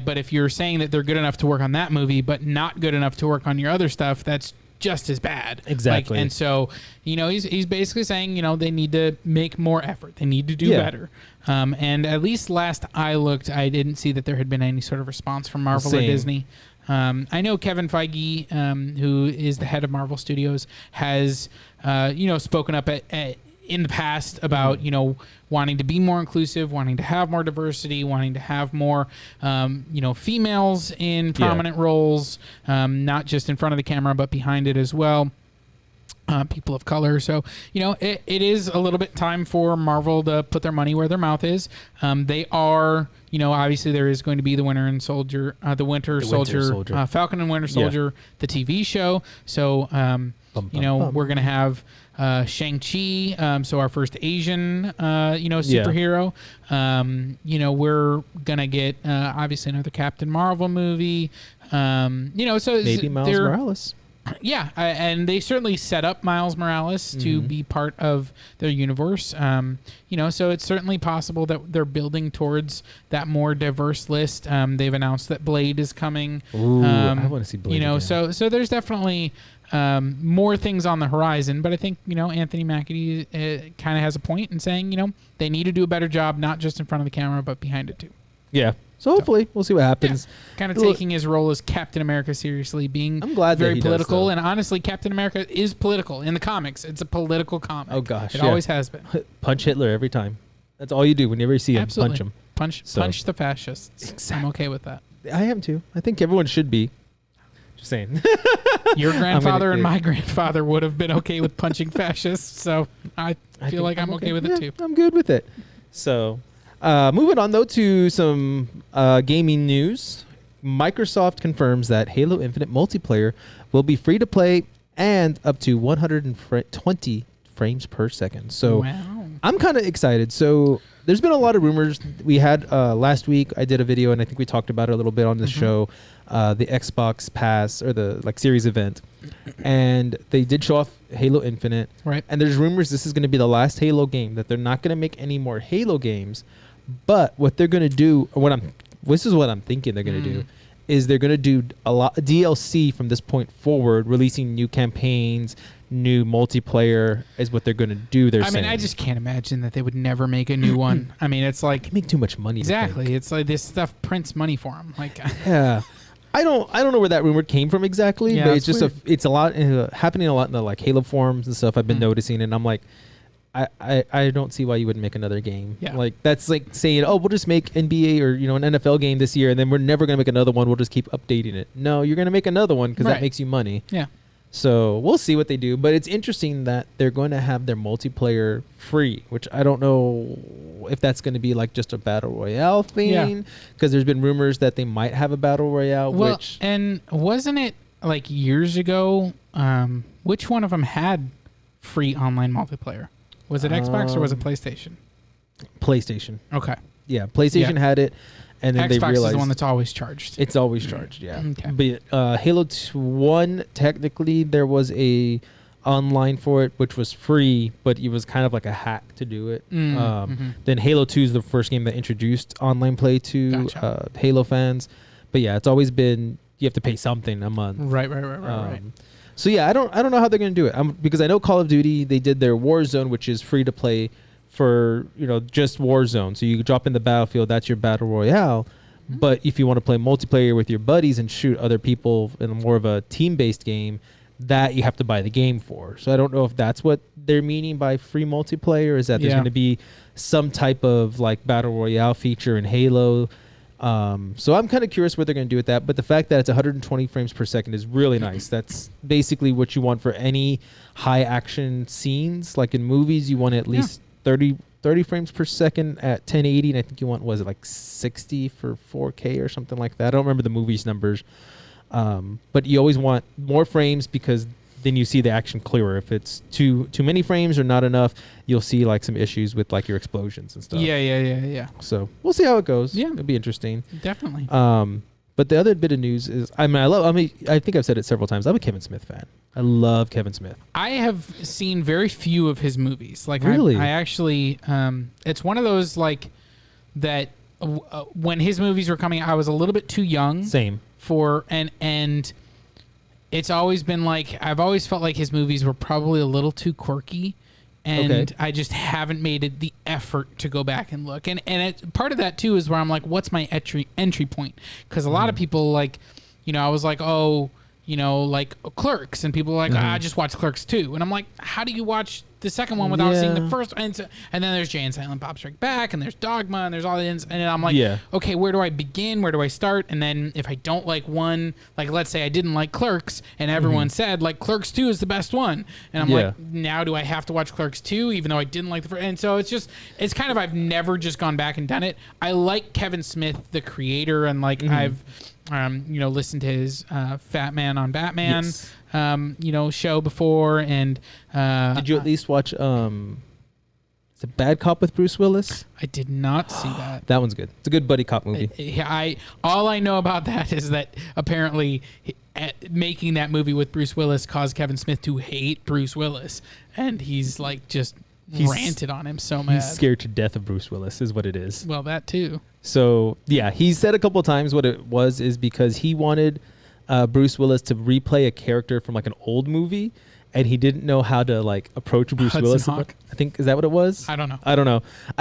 but if you're saying that they're good enough to work on that movie, but not good enough to work on your other stuff, that's just as bad. Exactly. And so, he's basically saying, they need to make more effort. They need to do better. And at least last I looked, I didn't see that there had been any sort of response from Marvel or Disney. I know Kevin Feige, who is the head of Marvel Studios, has, spoken up in the past about, wanting to be more inclusive, wanting to have more diversity, wanting to have more, females in prominent roles, not just in front of the camera, but behind it as well. People of color. So, it is a little bit time for Marvel to put their money where their mouth is. They are, obviously there is going to be the Winter Soldier, Falcon and Winter Soldier, the TV show. So, we're going to have Shang-Chi, so our first Asian, superhero. We're going to get, obviously another Captain Marvel movie. So maybe Miles Morales. Yeah, and they certainly set up Miles Morales to be part of their universe. So it's certainly possible that they're building towards that more diverse list. They've announced that Blade is coming. Ooh, I want to see Blade. Again. So there's definitely more things on the horizon. But I think Anthony Mackie kind of has a point in saying they need to do a better job, not just in front of the camera, but behind it too. Yeah. So hopefully we'll see what happens. Yeah, kind of taking his role as Captain America seriously, being I'm glad very that he political. does, and honestly, Captain America is political in the comics. It's a political comic. Oh gosh, it always has been. Punch Hitler every time. That's all you do whenever you see him. Absolutely. Punch him. Punch the fascists. Exactly. I'm okay with that. I am too. I think everyone should be. Just saying. Your grandfather and my grandfather would have been okay with punching fascists, so I feel like I'm okay with it too. I'm good with it. So. Moving on, though, to some gaming news. Microsoft confirms that Halo Infinite multiplayer will be free to play and up to 120 frames per second. So I'm kind of excited. So there's been a lot of rumors. We had last week, I did a video, and I think we talked about it a little bit on the show, the Xbox Pass or the series event. And they did show off Halo Infinite. Right. And there's rumors this is going to be the last Halo game, that they're not going to make any more Halo games. But what they're going to do, this is what I'm thinking they're going to do, is they're going to do a lot of DLC from this point forward, releasing new campaigns, new multiplayer is what they're going to do. I mean, I just can't imagine that they would never make a new one. I mean, it's like... They make too much money. Exactly. It's like this stuff prints money for them. Like, yeah. I don't know where that rumor came from exactly, but it's just it's a lot happening a lot in the Halo forums and stuff I've been noticing, and I'm like, I don't see why you wouldn't make another game. Yeah. Like that's like saying, oh, we'll just make NBA or an NFL game this year, and then we're never gonna make another one. We'll just keep updating it. No, you're gonna make another one because that makes you money. Yeah. So we'll see what they do, but it's interesting that they're going to have their multiplayer free, which I don't know if that's going to be like just a battle royale thing, because there's been rumors that they might have a battle royale. Well, and wasn't it like years ago? Which one of them had free online multiplayer? Was it Xbox or was it PlayStation? PlayStation. Okay. Yeah, PlayStation had it. And then Xbox they realized is the one that's always charged. It's always charged, yeah. Okay. But Halo 1, technically, there was a online for it, which was free, but it was kind of like a hack to do it. Then Halo 2 is the first game that introduced online play to Halo fans. But yeah, it's always been you have to pay something a month. Right. So yeah, I don't know how they're going to do it. Because I know Call of Duty, they did their Warzone, which is free to play for just Warzone, so you drop in the battlefield, that's your battle royale. But if you want to play multiplayer with your buddies and shoot other people in more of a team-based game, that you have to buy the game for. So I don't know if that's what they're meaning by free multiplayer, is that there's going to be some type of like battle royale feature in Halo. So I'm kind of curious what they're going to do with that, but the fact that it's 120 frames per second is really nice. That's basically what you want for any high action scenes. Like in movies, you want at least 30 30 frames per second at 1080, and I think you want, was it like 60 for 4K or something like that? I don't remember the movie's numbers. But you always want more frames because then you see the action clearer. If it's too many frames or not enough, you'll see like some issues with like your explosions and stuff. Yeah. So we'll see how it goes. Yeah. It'll be interesting. Definitely. But the other bit of news is, I think I've said it several times. I'm a Kevin Smith fan. I love Kevin Smith. I have seen very few of his movies. Like, really? I actually, it's one of those like that when his movies were coming out, I was a little bit too young. Same. And it's always been like, I've always felt like his movies were probably a little too quirky. And I just haven't made it the effort to go back and look. And part of that, too, is where I'm like, what's my entry point? Because a lot of people, like, I was like, like Clerks. And people are like, I just watched Clerks 2. And I'm like, how do you watch the second one without seeing the first one? And then there's Jay and Silent Bob Strike Back, and there's Dogma, and there's all the ends. And I'm like, okay, where do I begin? Where do I start? And then if I don't like one, like let's say I didn't like Clerks, and everyone said like Clerks 2 is the best one, and I'm like, now do I have to watch Clerks 2 even though I didn't like the first? And so it's kind of, I've never just gone back and done it. I like Kevin Smith, the creator, and like I've listened to his Fat Man on Batman. Yes. Show before, and did you at least watch is it Bad Cop with Bruce Willis? I did not see that. That one's good. It's a good buddy cop movie. All I know about that is that apparently making that movie with Bruce Willis caused Kevin Smith to hate Bruce Willis, and he's like just ranted on him so mad. He's scared to death of Bruce Willis is what it is. Well, that too. So yeah, he said a couple of times what it was is because he wanted Bruce Willis to replay a character from like an old movie, and he didn't know how to like approach Bruce Hudson Willis. Hawk? I think, is that what it was? I don't know. I don't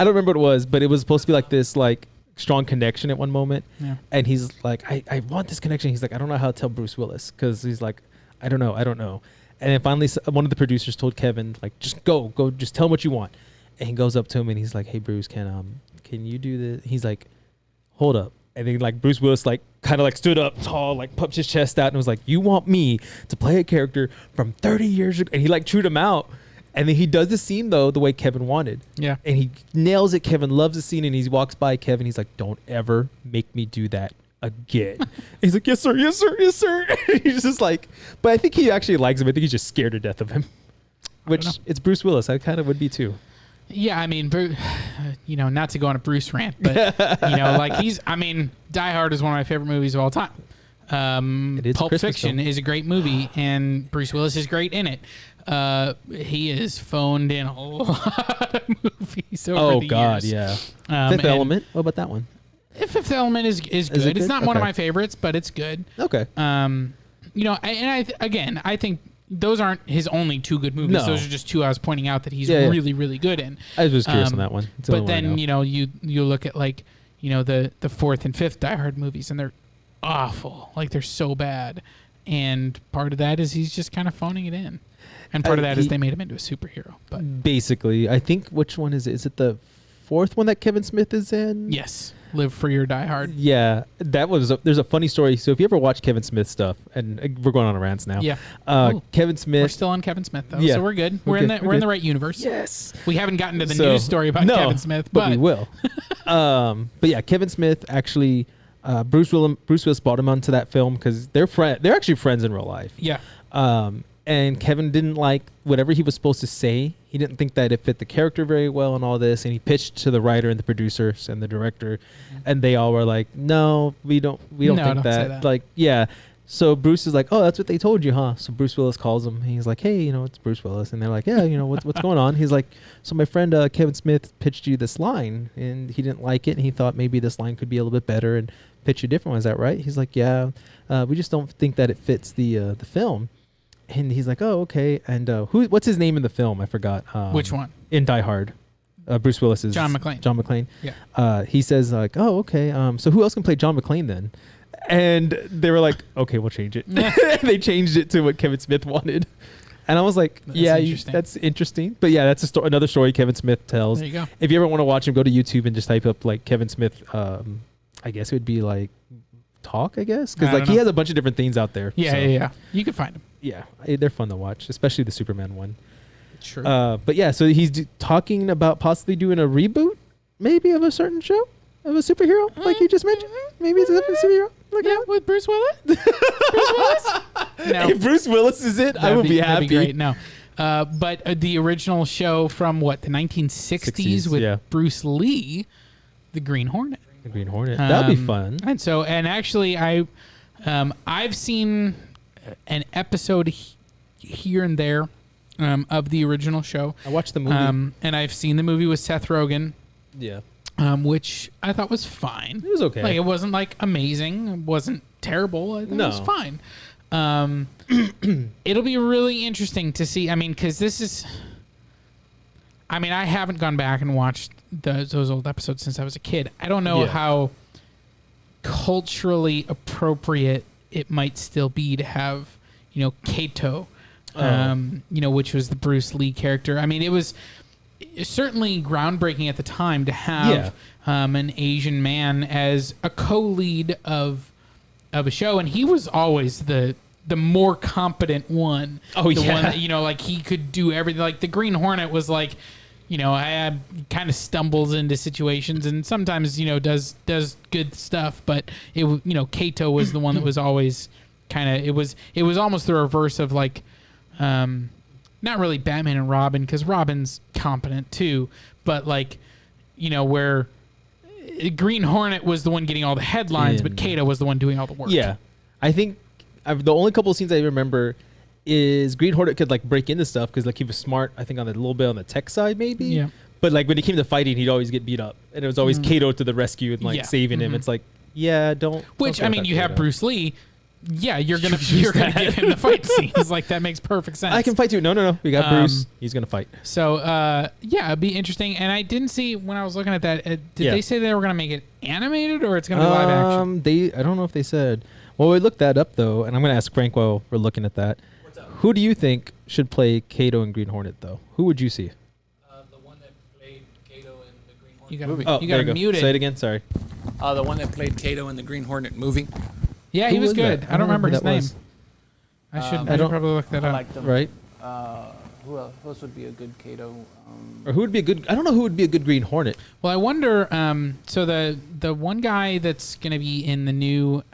remember what it was, but it was supposed to be like this like strong connection at one moment. Yeah. And he's like, I want this connection. He's like, I don't know how to tell Bruce Willis, because he's like, I don't know. And then finally one of the producers told Kevin, like, just go, just tell him what you want. And he goes up to him and he's like, hey Bruce, can you do this? He's like, hold up. And then like Bruce Willis like kind of like stood up tall, like puffed his chest out and was like, you want me to play a character from 30 years ago? And he like chewed him out. And then he does the scene though the way Kevin wanted. Yeah. And he nails it. Kevin loves the scene, and he walks by Kevin. He's like, don't ever make me do that again. He's like, yes sir, yes sir, yes sir. He's just like, but I think he actually likes him. I think he's just scared to death of him. Which it's Bruce Willis. I kind of would be too. Yeah, I mean, not to go on a Bruce rant, but like Die Hard is one of my favorite movies of all time. Pulp Fiction is a great movie, and Bruce Willis is great in it. He is phoned in a lot of movies over the years. Yeah. Fifth Element. What about that one? Fifth Element is good. It's not one of my favorites, but it's good. Okay. I think those aren't his only two good movies. No. Those are just two I was pointing out that he's really, really good in. I was curious on that one. But then, you look at like, the fourth and fifth Die Hard movies, and they're awful. Like, they're so bad. And part of that is he's just kind of phoning it in. And part of that is they made him into a superhero. But basically, I think, which one is it? Is it the fourth one that Kevin Smith is in? Yes. Live Free or Die Hard. Yeah, there's a funny story. So if you ever watch Kevin Smith stuff, and we're going on a rant now. Yeah. Kevin Smith. We're still on Kevin Smith though, so we're good. We're in the right universe. Yes. We haven't gotten to the news story about Kevin Smith, but we will. But yeah, Kevin Smith actually, Bruce Willis brought him onto that film because they're actually friends in real life. Yeah. And Kevin didn't like whatever he was supposed to say. He didn't think that it fit the character very well and all this. And he pitched to the writer and the producers and the director, and they all were like, "No, we don't think don't say that." Like, yeah. So Bruce is like, "Oh, that's what they told you, huh?" So Bruce Willis calls him. And he's like, "Hey, it's Bruce Willis," and they're like, "Yeah, what's going on?" He's like, "So my friend Kevin Smith pitched you this line, and he didn't like it, and he thought maybe this line could be a little bit better and pitch you a different one. Is that right?" He's like, "Yeah, we just don't think that it fits the film." And he's like, "Oh, okay." And what's his name in the film? I forgot. Which one? In Die Hard. Bruce Willis is John McClane. John McClane. Yeah. He says like, "Oh, okay. So who else can play John McClane then?" And they were like, "Okay, we'll change it." They changed it to what Kevin Smith wanted. And I was like, that's interesting. But yeah, that's another story Kevin Smith tells. There you go. If you ever want to watch him, go to YouTube and just type up like Kevin Smith. I guess it would be like talk, I guess. Because like he has a bunch of different things out there. Yeah, so. yeah. You can find them. Yeah, they're fun to watch, especially the Superman one. Sure. But yeah, so he's talking about possibly doing a reboot, maybe, of a certain show of a superhero, like you just mentioned. Maybe it's a different superhero. With Bruce Willis. Bruce Willis. No. If Bruce Willis is it, I would be happy. That'd be great. No. But the original show from the 1960s 60s, with Bruce Lee, The Green Hornet. The Green Hornet. That'd be fun. And actually, I've seen an episode here and there of the original show. I watched the movie, and I've seen the movie with Seth Rogen. Yeah. Which I thought was fine. It was okay. Like, it wasn't like amazing. It wasn't terrible. I thought it was fine. It'll be really interesting to see. I mean, because this is. I mean, I haven't gone back and watched those old episodes since I was a kid. I don't know how culturally appropriate it might still be to have, Kato, which was the Bruce Lee character. I mean, it was certainly groundbreaking at the time to have an Asian man as a co-lead of a show, and he was always the more competent one. Oh, the one that, like, he could do everything. Like, the Green Hornet was like, I kind of stumbles into situations and sometimes, does good stuff. But Kato was the one that was always kind of, it was almost the reverse of like, not really Batman and Robin, because Robin's competent too, but like, where Green Hornet was the one getting all the headlines, but Kato was the one doing all the work. Yeah. I think the only couple of scenes I remember is Green Hornet could like break into stuff because like he was smart, I think, on a little bit on the tech side maybe. Yeah. But like when it came to fighting, he'd always get beat up, and it was always Kato to the rescue and like saving him. It's like, don't. Which, I mean, you have Bruce Lee. Yeah, you're gonna give him the fight scenes. Like, that makes perfect sense. I can fight too. No. We got Bruce. He's gonna fight. So it'd be interesting. And I didn't see when I was looking at that. Did they say they were gonna make it animated or it's gonna be live action? I don't know if they said. Well, we looked that up though, and I'm gonna ask Frank while we're looking at that. Who do you think should play Kato and Green Hornet though? Who would you see? The one that played Kato in the Green Hornet movie. You gotta mute it. Say it again. Sorry. The one that played Kato in the Green Hornet movie. Yeah, he was good. I don't remember his name. I should probably look that up. Liked him. Right. Who else would be a good Kato? Or who would be a good? I don't know who would be a good Green Hornet. Well, I wonder. So the one guy that's gonna be in the new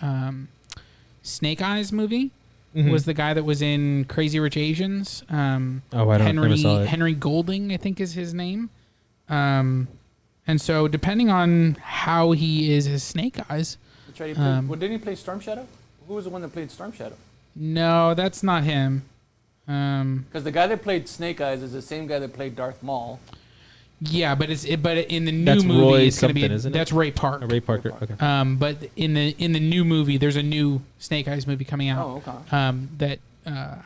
Snake Eyes movie was the guy that was in Crazy Rich Asians. I never saw it. Henry Golding, I think, is his name. And so depending on how he is as Snake Eyes. That's right. Didn't he play Storm Shadow? Who was the one that played Storm Shadow? No, that's not him. Because the guy that played Snake Eyes is the same guy that played Darth Maul. Yeah, but in the new movie it's going to be that's Ray Park. Ray Parker. Okay. But in the new movie, there's a new Snake Eyes movie coming out. Oh, okay. That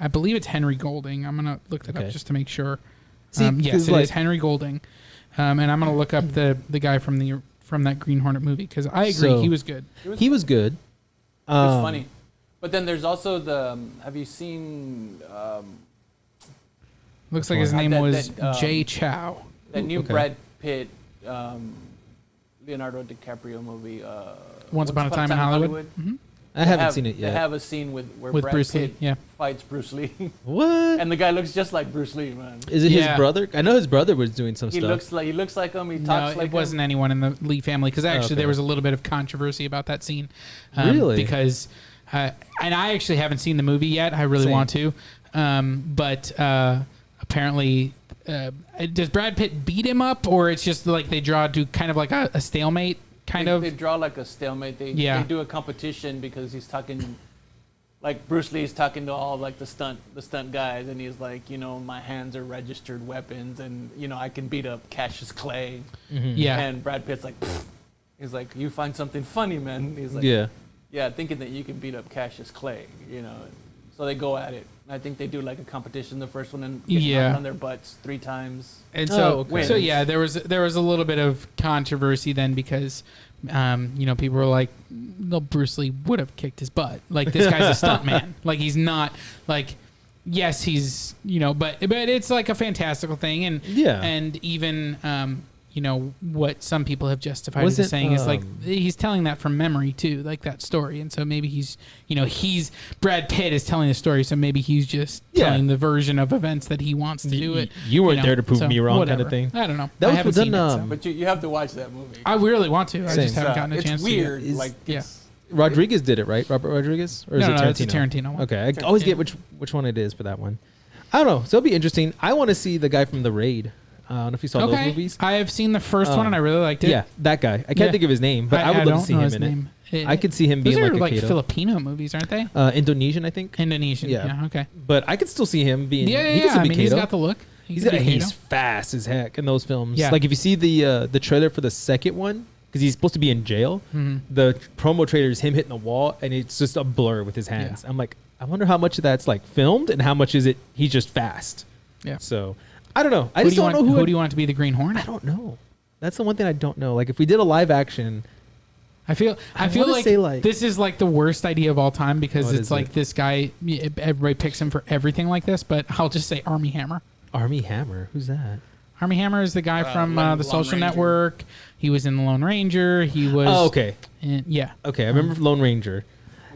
I believe it's Henry Golding. I'm gonna look that up just to make sure. Yes, it is Henry Golding. And I'm gonna look up the guy from that Green Hornet movie because I agree he was good. He was good. It was funny. But then there's also have you seen? Looks like his name was Jay Chow. That new Brad Pitt, Leonardo DiCaprio movie. Once Upon a Time in Hollywood. Mm-hmm. I haven't seen it yet. They have a scene where with Brad Bruce Pitt Lee. fights Bruce Lee. What? And the guy looks just like Bruce Lee, man. Is it his brother? I know his brother was doing some stuff. He looks like him. He talks like him. No, it wasn't anyone in the Lee family because actually there was a little bit of controversy about that scene. Really? Because, and I actually haven't seen the movie yet. I really want to. But apparently, does Brad Pitt beat him up, or it's just like they draw to kind of like a stalemate? They draw like a stalemate. They do a competition because he's talking, like Bruce Lee's talking to all like the stunt guys, and he's like, my hands are registered weapons, and I can beat up Cassius Clay. Mm-hmm. Yeah. And Brad Pitt's like, pfft. He's like, you find something funny, man. He's like, yeah, thinking that you can beat up Cassius Clay, So they go at it. I think they do like a competition. The first one and get knocked on their butts 3 times. And so, there was a little bit of controversy then because, people were like, "No, Bruce Lee would have kicked his butt. Like this guy's a stuntman. Like he's not like, yes, he's but it's like a fantastical thing and and even what some people have justified as saying is like he's telling that from memory too, like that story, and so maybe he's Brad Pitt is telling the story, so maybe he's just telling the version of events that he wants to do it. You weren't there to prove me wrong, kind of thing. I don't know. That I haven't seen it, so. But you have to watch that movie. I really want to. I just haven't gotten a chance. It's weird. To. Like Rodriguez did it, right? Robert Rodriguez, or is it Tarantino? No, it's a Tarantino one. Okay, I always get which one it is for that one. I don't know. So it'll be interesting. I want to see the guy from The Raid. I don't know if you saw those movies. I have seen the first one and I really liked it. Yeah, that guy. I can't think of his name, but I would love to see him in it. I could see him being like a like Kato. Filipino movies, aren't they? Indonesian, I think. Indonesian. Yeah. Okay. But I could still see him being. Yeah. He could still be Kato. He's got the look. He's fast as heck in those films. Yeah. Like if you see the trailer for the second one, because he's supposed to be in jail, the promo trailer is him hitting the wall, and it's just a blur with his hands. I'm like, I wonder how much of that's like filmed, and how much is it he's just fast. Yeah. So. I don't know. I just don't know who do you want to be the Green Hornet? I don't know. That's the one thing I don't know. Like if we did a live action, I feel like this is like the worst idea of all time because it's like this guy. Everybody picks him for everything like this, but I'll just say Army Hammer. Army Hammer. Who's that? Army Hammer is the guy from the Social Network. He was in the Lone Ranger. He was. Oh, okay. Yeah. Okay, I remember Lone Ranger.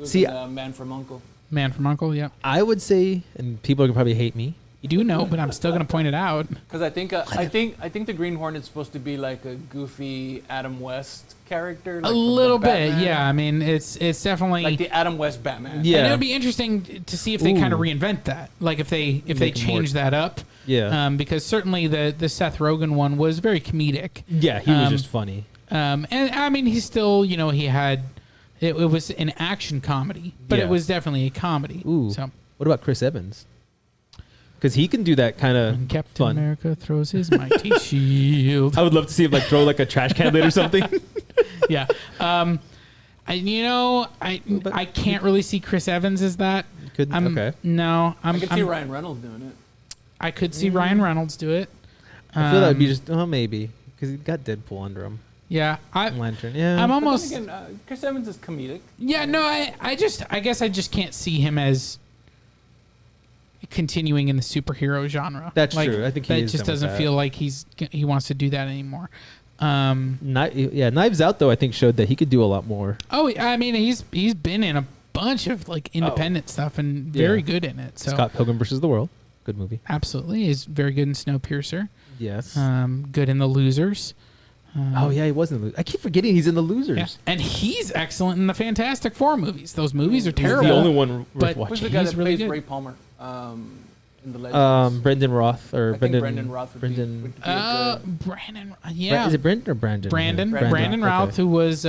See, Man from U.N.C.L.E. Man from U.N.C.L.E. Yeah. I would say, and people can probably hate me. You do know, but I'm still going to point it out. Because I think the Green Hornet's supposed to be like a goofy Adam West character. Like a little bit, yeah. I mean, it's definitely like the Adam West Batman. Yeah, and it would be interesting to see if they kind of reinvent that, like if they change that up. Yeah. Because certainly the Seth Rogen one was very comedic. Yeah, he was just funny. And I mean, he's still, he had it was an action comedy, but it was definitely a comedy. Ooh. So what about Chris Evans? Because he can do that kind of Captain America throws his mighty shield. I would love to see him like throw like a trash can lid or something. Yeah. I can't really see Chris Evans as that. Okay. No. I could see Ryan Reynolds doing it. I could see Ryan Reynolds do it. I feel that would be just maybe because he got Deadpool under him. Yeah, Lantern. Yeah, I'm almost. But then again, Chris Evans is comedic. Yeah, no, I guess I just can't see him as continuing in the superhero genre. That's true. I think he just doesn't feel like he wants to do that anymore. Knives Out though I think showed that he could do a lot more. Oh, I mean he's been in a bunch of like independent stuff and very good in it. So Scott Pilgrim vs. the World, good movie. Absolutely, he's very good in Snowpiercer. Yes. Good in The Losers. He was in the Losers. I keep forgetting he's in The Losers. Yeah. And he's excellent in the Fantastic Four movies. Those movies are terrible. He's the only one worth watching. Who's the guy that really plays good. Ray Palmer in the Legends? Brendan Roth or Brendan Roth would be Brandon. Yeah. Is it Brendan or Brandon? Brandon Routh, who was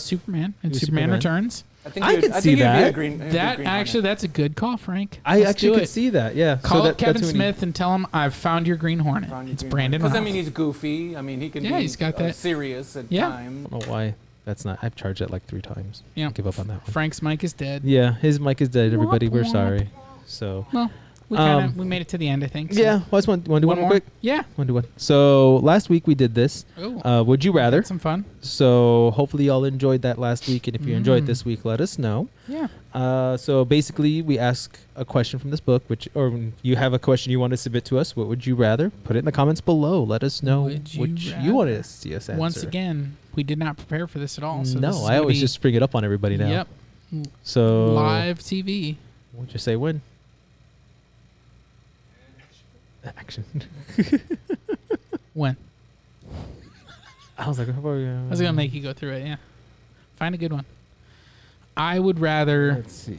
Superman in Superman Returns. I could see that. That's a good call, Frank. I actually could see that. Yeah. Call up Kevin Smith and tell him I've found your Green Hornet. It's Brandon Routh. Because I mean he's goofy. I mean he can be he's got that. serious at times. I don't know why. That's not. I've charged it like 3 times. Yeah. Give up on that one. Frank's mic is dead. Yeah, his mic is dead. Everybody, we're sorry. So. Well, we made it to the end, I think. So. Yeah. Want to do one more quick? Yeah. Want to do one? So last week we did this. Would you rather? Had some fun. So hopefully y'all enjoyed that last week, and if you enjoyed this week, let us know. Yeah. So basically, we ask a question from this book, or you have a question you want to submit to us. What would you rather? Put it in the comments below. Let us know which you want to see us answer. Once again, we did not prepare for this at all. So no, I always just spring it up on everybody now. Yep. So live TV. We'll just say when. Action. When? I was like, how about I was gonna make you go through it. Yeah. Find a good one. I would rather. Let's see.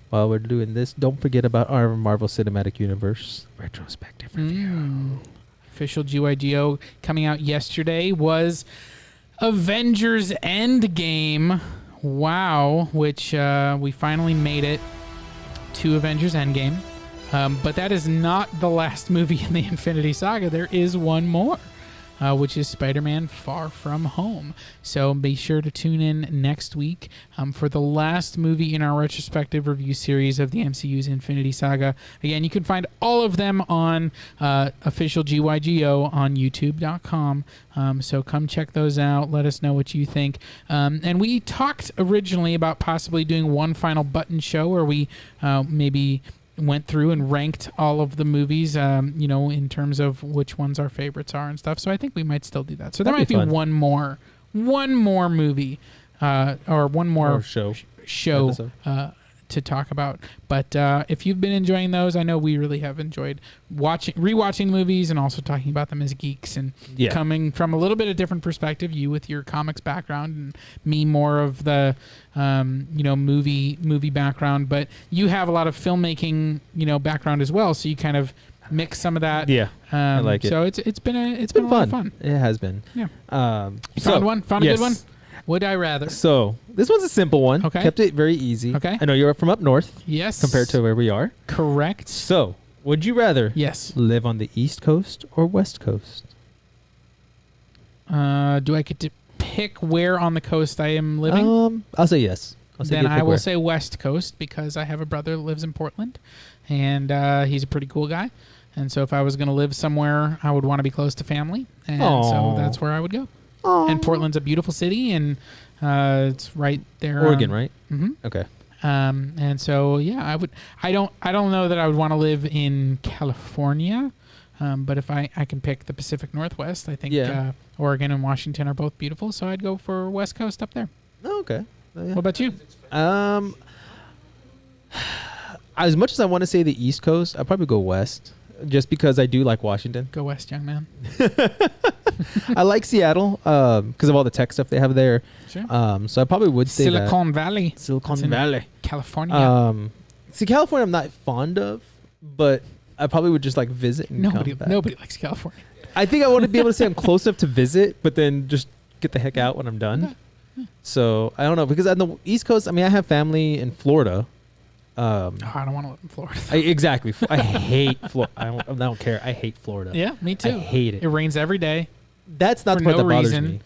While we're doing this, don't forget about our Marvel Cinematic Universe retrospective review. Official GYGO coming out yesterday was Avengers Endgame. Wow, which we finally made it to Avengers Endgame. But that is not the last movie in the Infinity Saga. There is one more, which is Spider-Man Far From Home. So be sure to tune in next week for the last movie in our retrospective review series of the MCU's Infinity Saga. Again, you can find all of them on official GYGO on YouTube.com. So come check those out. Let us know what you think. And we talked originally about possibly doing one final button show where we maybe went through and ranked all of the movies, in terms of which ones our favorites are and stuff. So I think we might still do that. So there might be one more movie, or one more show to talk about. But if you've been enjoying those, I know we really have enjoyed rewatching movies and also talking about them as geeks and coming from a little bit of different perspective. You with your comics background and me more of the movie background. But you have a lot of filmmaking background as well, so you kind of mix some of that. Yeah, I like it. So it's been a lot of fun. It has been. Yeah. Found a good one. Would I rather? So this one's a simple one. Okay. Kept it very easy. Okay. I know you're from up north. Yes. Compared to where we are. Correct. So would you rather? Yes. Live on the East Coast or West Coast? Do I get to pick where on the coast I am living? I'll say yes. Then I will say West Coast because I have a brother that lives in Portland, and he's a pretty cool guy. And so if I was going to live somewhere, I would want to be close to family, and so that's where I would go. Aww. And Portland's a beautiful city, and it's right there. Oregon, right? Mm-hmm. Okay. And so I would. I don't know that I would want to live in California, but if I can pick the Pacific Northwest, I think Oregon and Washington are both beautiful. So I'd go for West Coast up there. Oh, okay. Yeah. What about you? As much as I want to say the East Coast, I'd probably go West. Just because I do like Washington. Go West, young man. I like Seattle because of all the tech stuff they have there. Sure. So I probably would say Silicon Valley. Silicon Valley. California. See, California I'm not fond of, but I probably would just like visit and come back. Nobody likes California. I think I want to be able to say I'm close enough to visit, but then just get the heck out when I'm done. So I don't know, because on the East Coast, I mean, I have family in Florida. I don't want to live in Florida. Exactly. I hate Florida. I don't care. I hate Florida. Yeah, me too. I hate it. It rains every day. That's not the part that bothers me.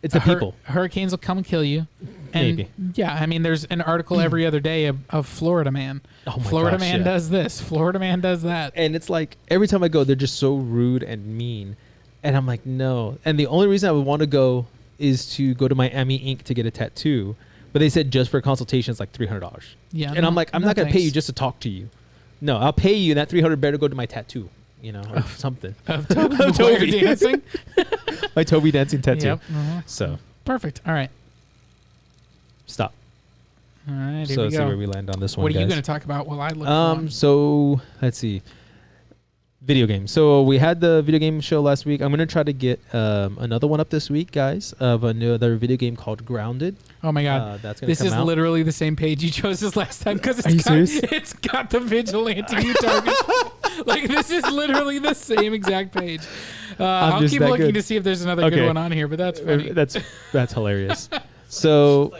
It's the people. Hurricanes will come and kill you. And Maybe. Yeah, I mean, there's an article every other day of Florida man. Oh my Florida gosh, man does this. Florida man does that. And it's like every time I go, they're just so rude and mean. And I'm like, no. And the only reason I would want to go is to go to Miami Ink to get a tattoo. But they said just for a consultation, it's like $300. Yeah. And I'm like, I'm not going to pay you just to talk to you. No, I'll pay you, and that $300 better go to my tattoo, or something. Of Toby dancing? My Toby dancing tattoo. Yep. Uh-huh. So. Perfect. All right. Stop. All right, here so we let's go. see where we land on this one, What are you guys. going to talk about while I look for one? So, let's see. Video games. So we had the video game show last week. I'm going to try to get another one up this week, guys, of another video game called Grounded. Oh my God. That's going to come out. This is literally the same page you chose this last time because it's got the vigilante targets. Like, this is literally the same exact page. I'll keep looking to see if there's another good one on here, but that's funny. That's hilarious. So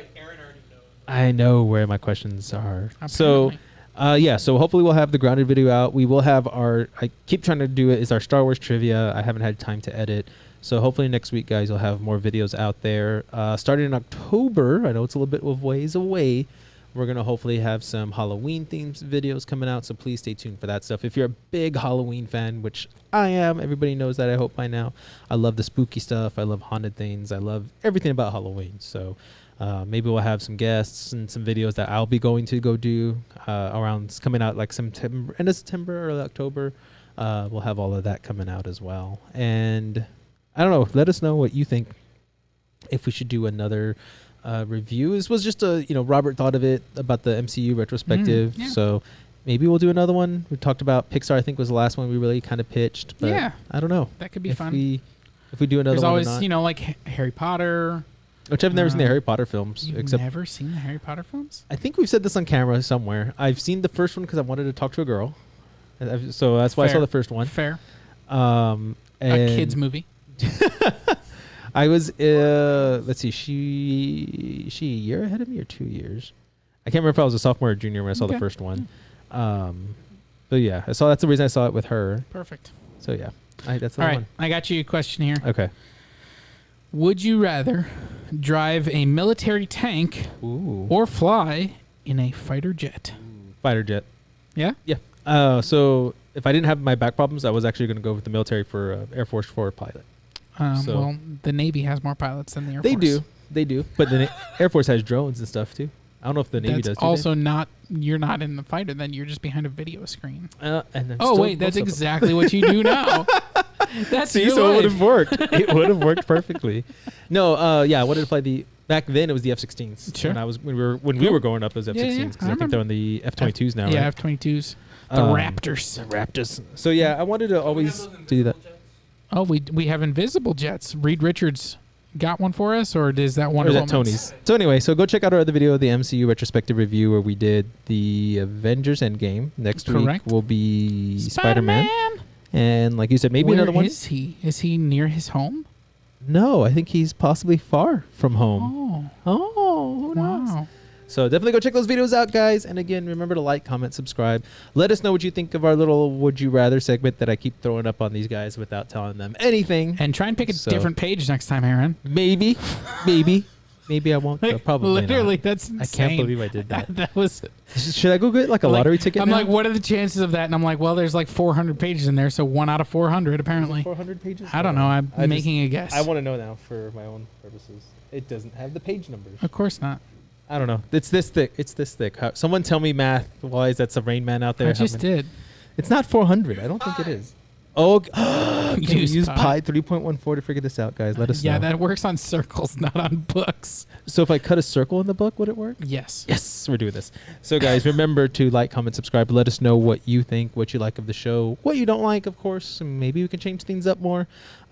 I know where my questions are. Apparently. So hopefully we'll have the Grounded video out. We will have I keep trying to do it, is our Star Wars trivia. I haven't had time to edit. So hopefully next week, guys, you'll have more videos out there. Starting in October, I know it's a little bit of ways away, we're going to hopefully have some Halloween themed videos coming out. So please stay tuned for that stuff. If you're a big Halloween fan, which I am, everybody knows that, I hope by now. I love the spooky stuff. I love haunted things. I love everything about Halloween. So maybe we'll have some guests and some videos that I'll be going to go do around coming out like September, end of September, early October. We'll have all of that coming out as well. And I don't know, let us know what you think, if we should do another review. This was just Robert thought of it about the MCU retrospective. Yeah. So maybe we'll do another one. We talked about Pixar, I think was the last one we really kind of pitched. But yeah. I don't know. That could be fun. If we do another There's one. There's There's always, like Harry Potter. Which I've never seen the Harry Potter films. You've never seen the Harry Potter films? I think we've said this on camera somewhere. I've seen the first one because I wanted to talk to a girl. So that's why I saw the first one. Fair. And a kid's movie. I was, let's see, she a year ahead of me or 2 years? I can't remember if I was a sophomore or junior when I saw the first one. But yeah, that's the reason I saw it with her. Perfect. So yeah, that's the one. All right, one. I got you a question here. Okay. Would you rather drive a military tank or fly in a fighter jet? Fighter jet. Yeah? Yeah. So if I didn't have my back problems, I was actually going to go with the military for Air Force 4 pilot. Well, the Navy has more pilots than the Air Force. They do. But the Air Force has drones and stuff too. I don't know if the Navy does. That's also not. You're not in the fighter. Then you're just behind a video screen. And then that's exactly what you do now. That's See, so it would have worked. It would have worked perfectly. No, I wanted to fly the. Back then, it was the F-16s. Sure. When we were growing up, it was F-16s because I think they're on the F-22s now. Yeah, right? F-22s. The Raptors. The Raptors. So yeah, I wanted to always do that. Oh, we have invisible jets. Reed Richards got one for us, or is that one or of is that Tony's? So anyway, so go check out our other video, the MCU retrospective review, where we did the Avengers Endgame. Next week will be Spider-Man. And like you said, maybe another one. Where is he? Is he near his home? No, I think he's possibly far from home. Oh, who knows? Wow. So definitely go check those videos out, guys. And again, remember to like, comment, subscribe. Let us know what you think of our little Would You Rather segment that I keep throwing up on these guys without telling them anything. And try and pick a different page next time, Aaron. Maybe. Maybe I won't. Probably Literally, not. That's insane. I can't believe I did that. That was. Should I go get like a lottery ticket? I'm now? like, what are the chances of that? And I'm like, well, there's like 400 pages in there, so 1 out of 400 apparently. 400 pages? I don't know. I'm making a guess. I want to know now for my own purposes. It doesn't have the page numbers. Of course not. I don't know. It's this thick. It's this thick. Someone tell me math. Why is that some Rain Man out there? I just did. It's not 400. I don't think it is. Oh, can you use pi 3.14 to figure this out, guys? Let us know. Yeah, that works on circles, not on books. So if I cut a circle in the book, would it work? Yes. Yes, we're doing this. So, guys, remember to like, comment, subscribe. Let us know what you think, what you like of the show, what you don't like, of course. Maybe we can change things up more.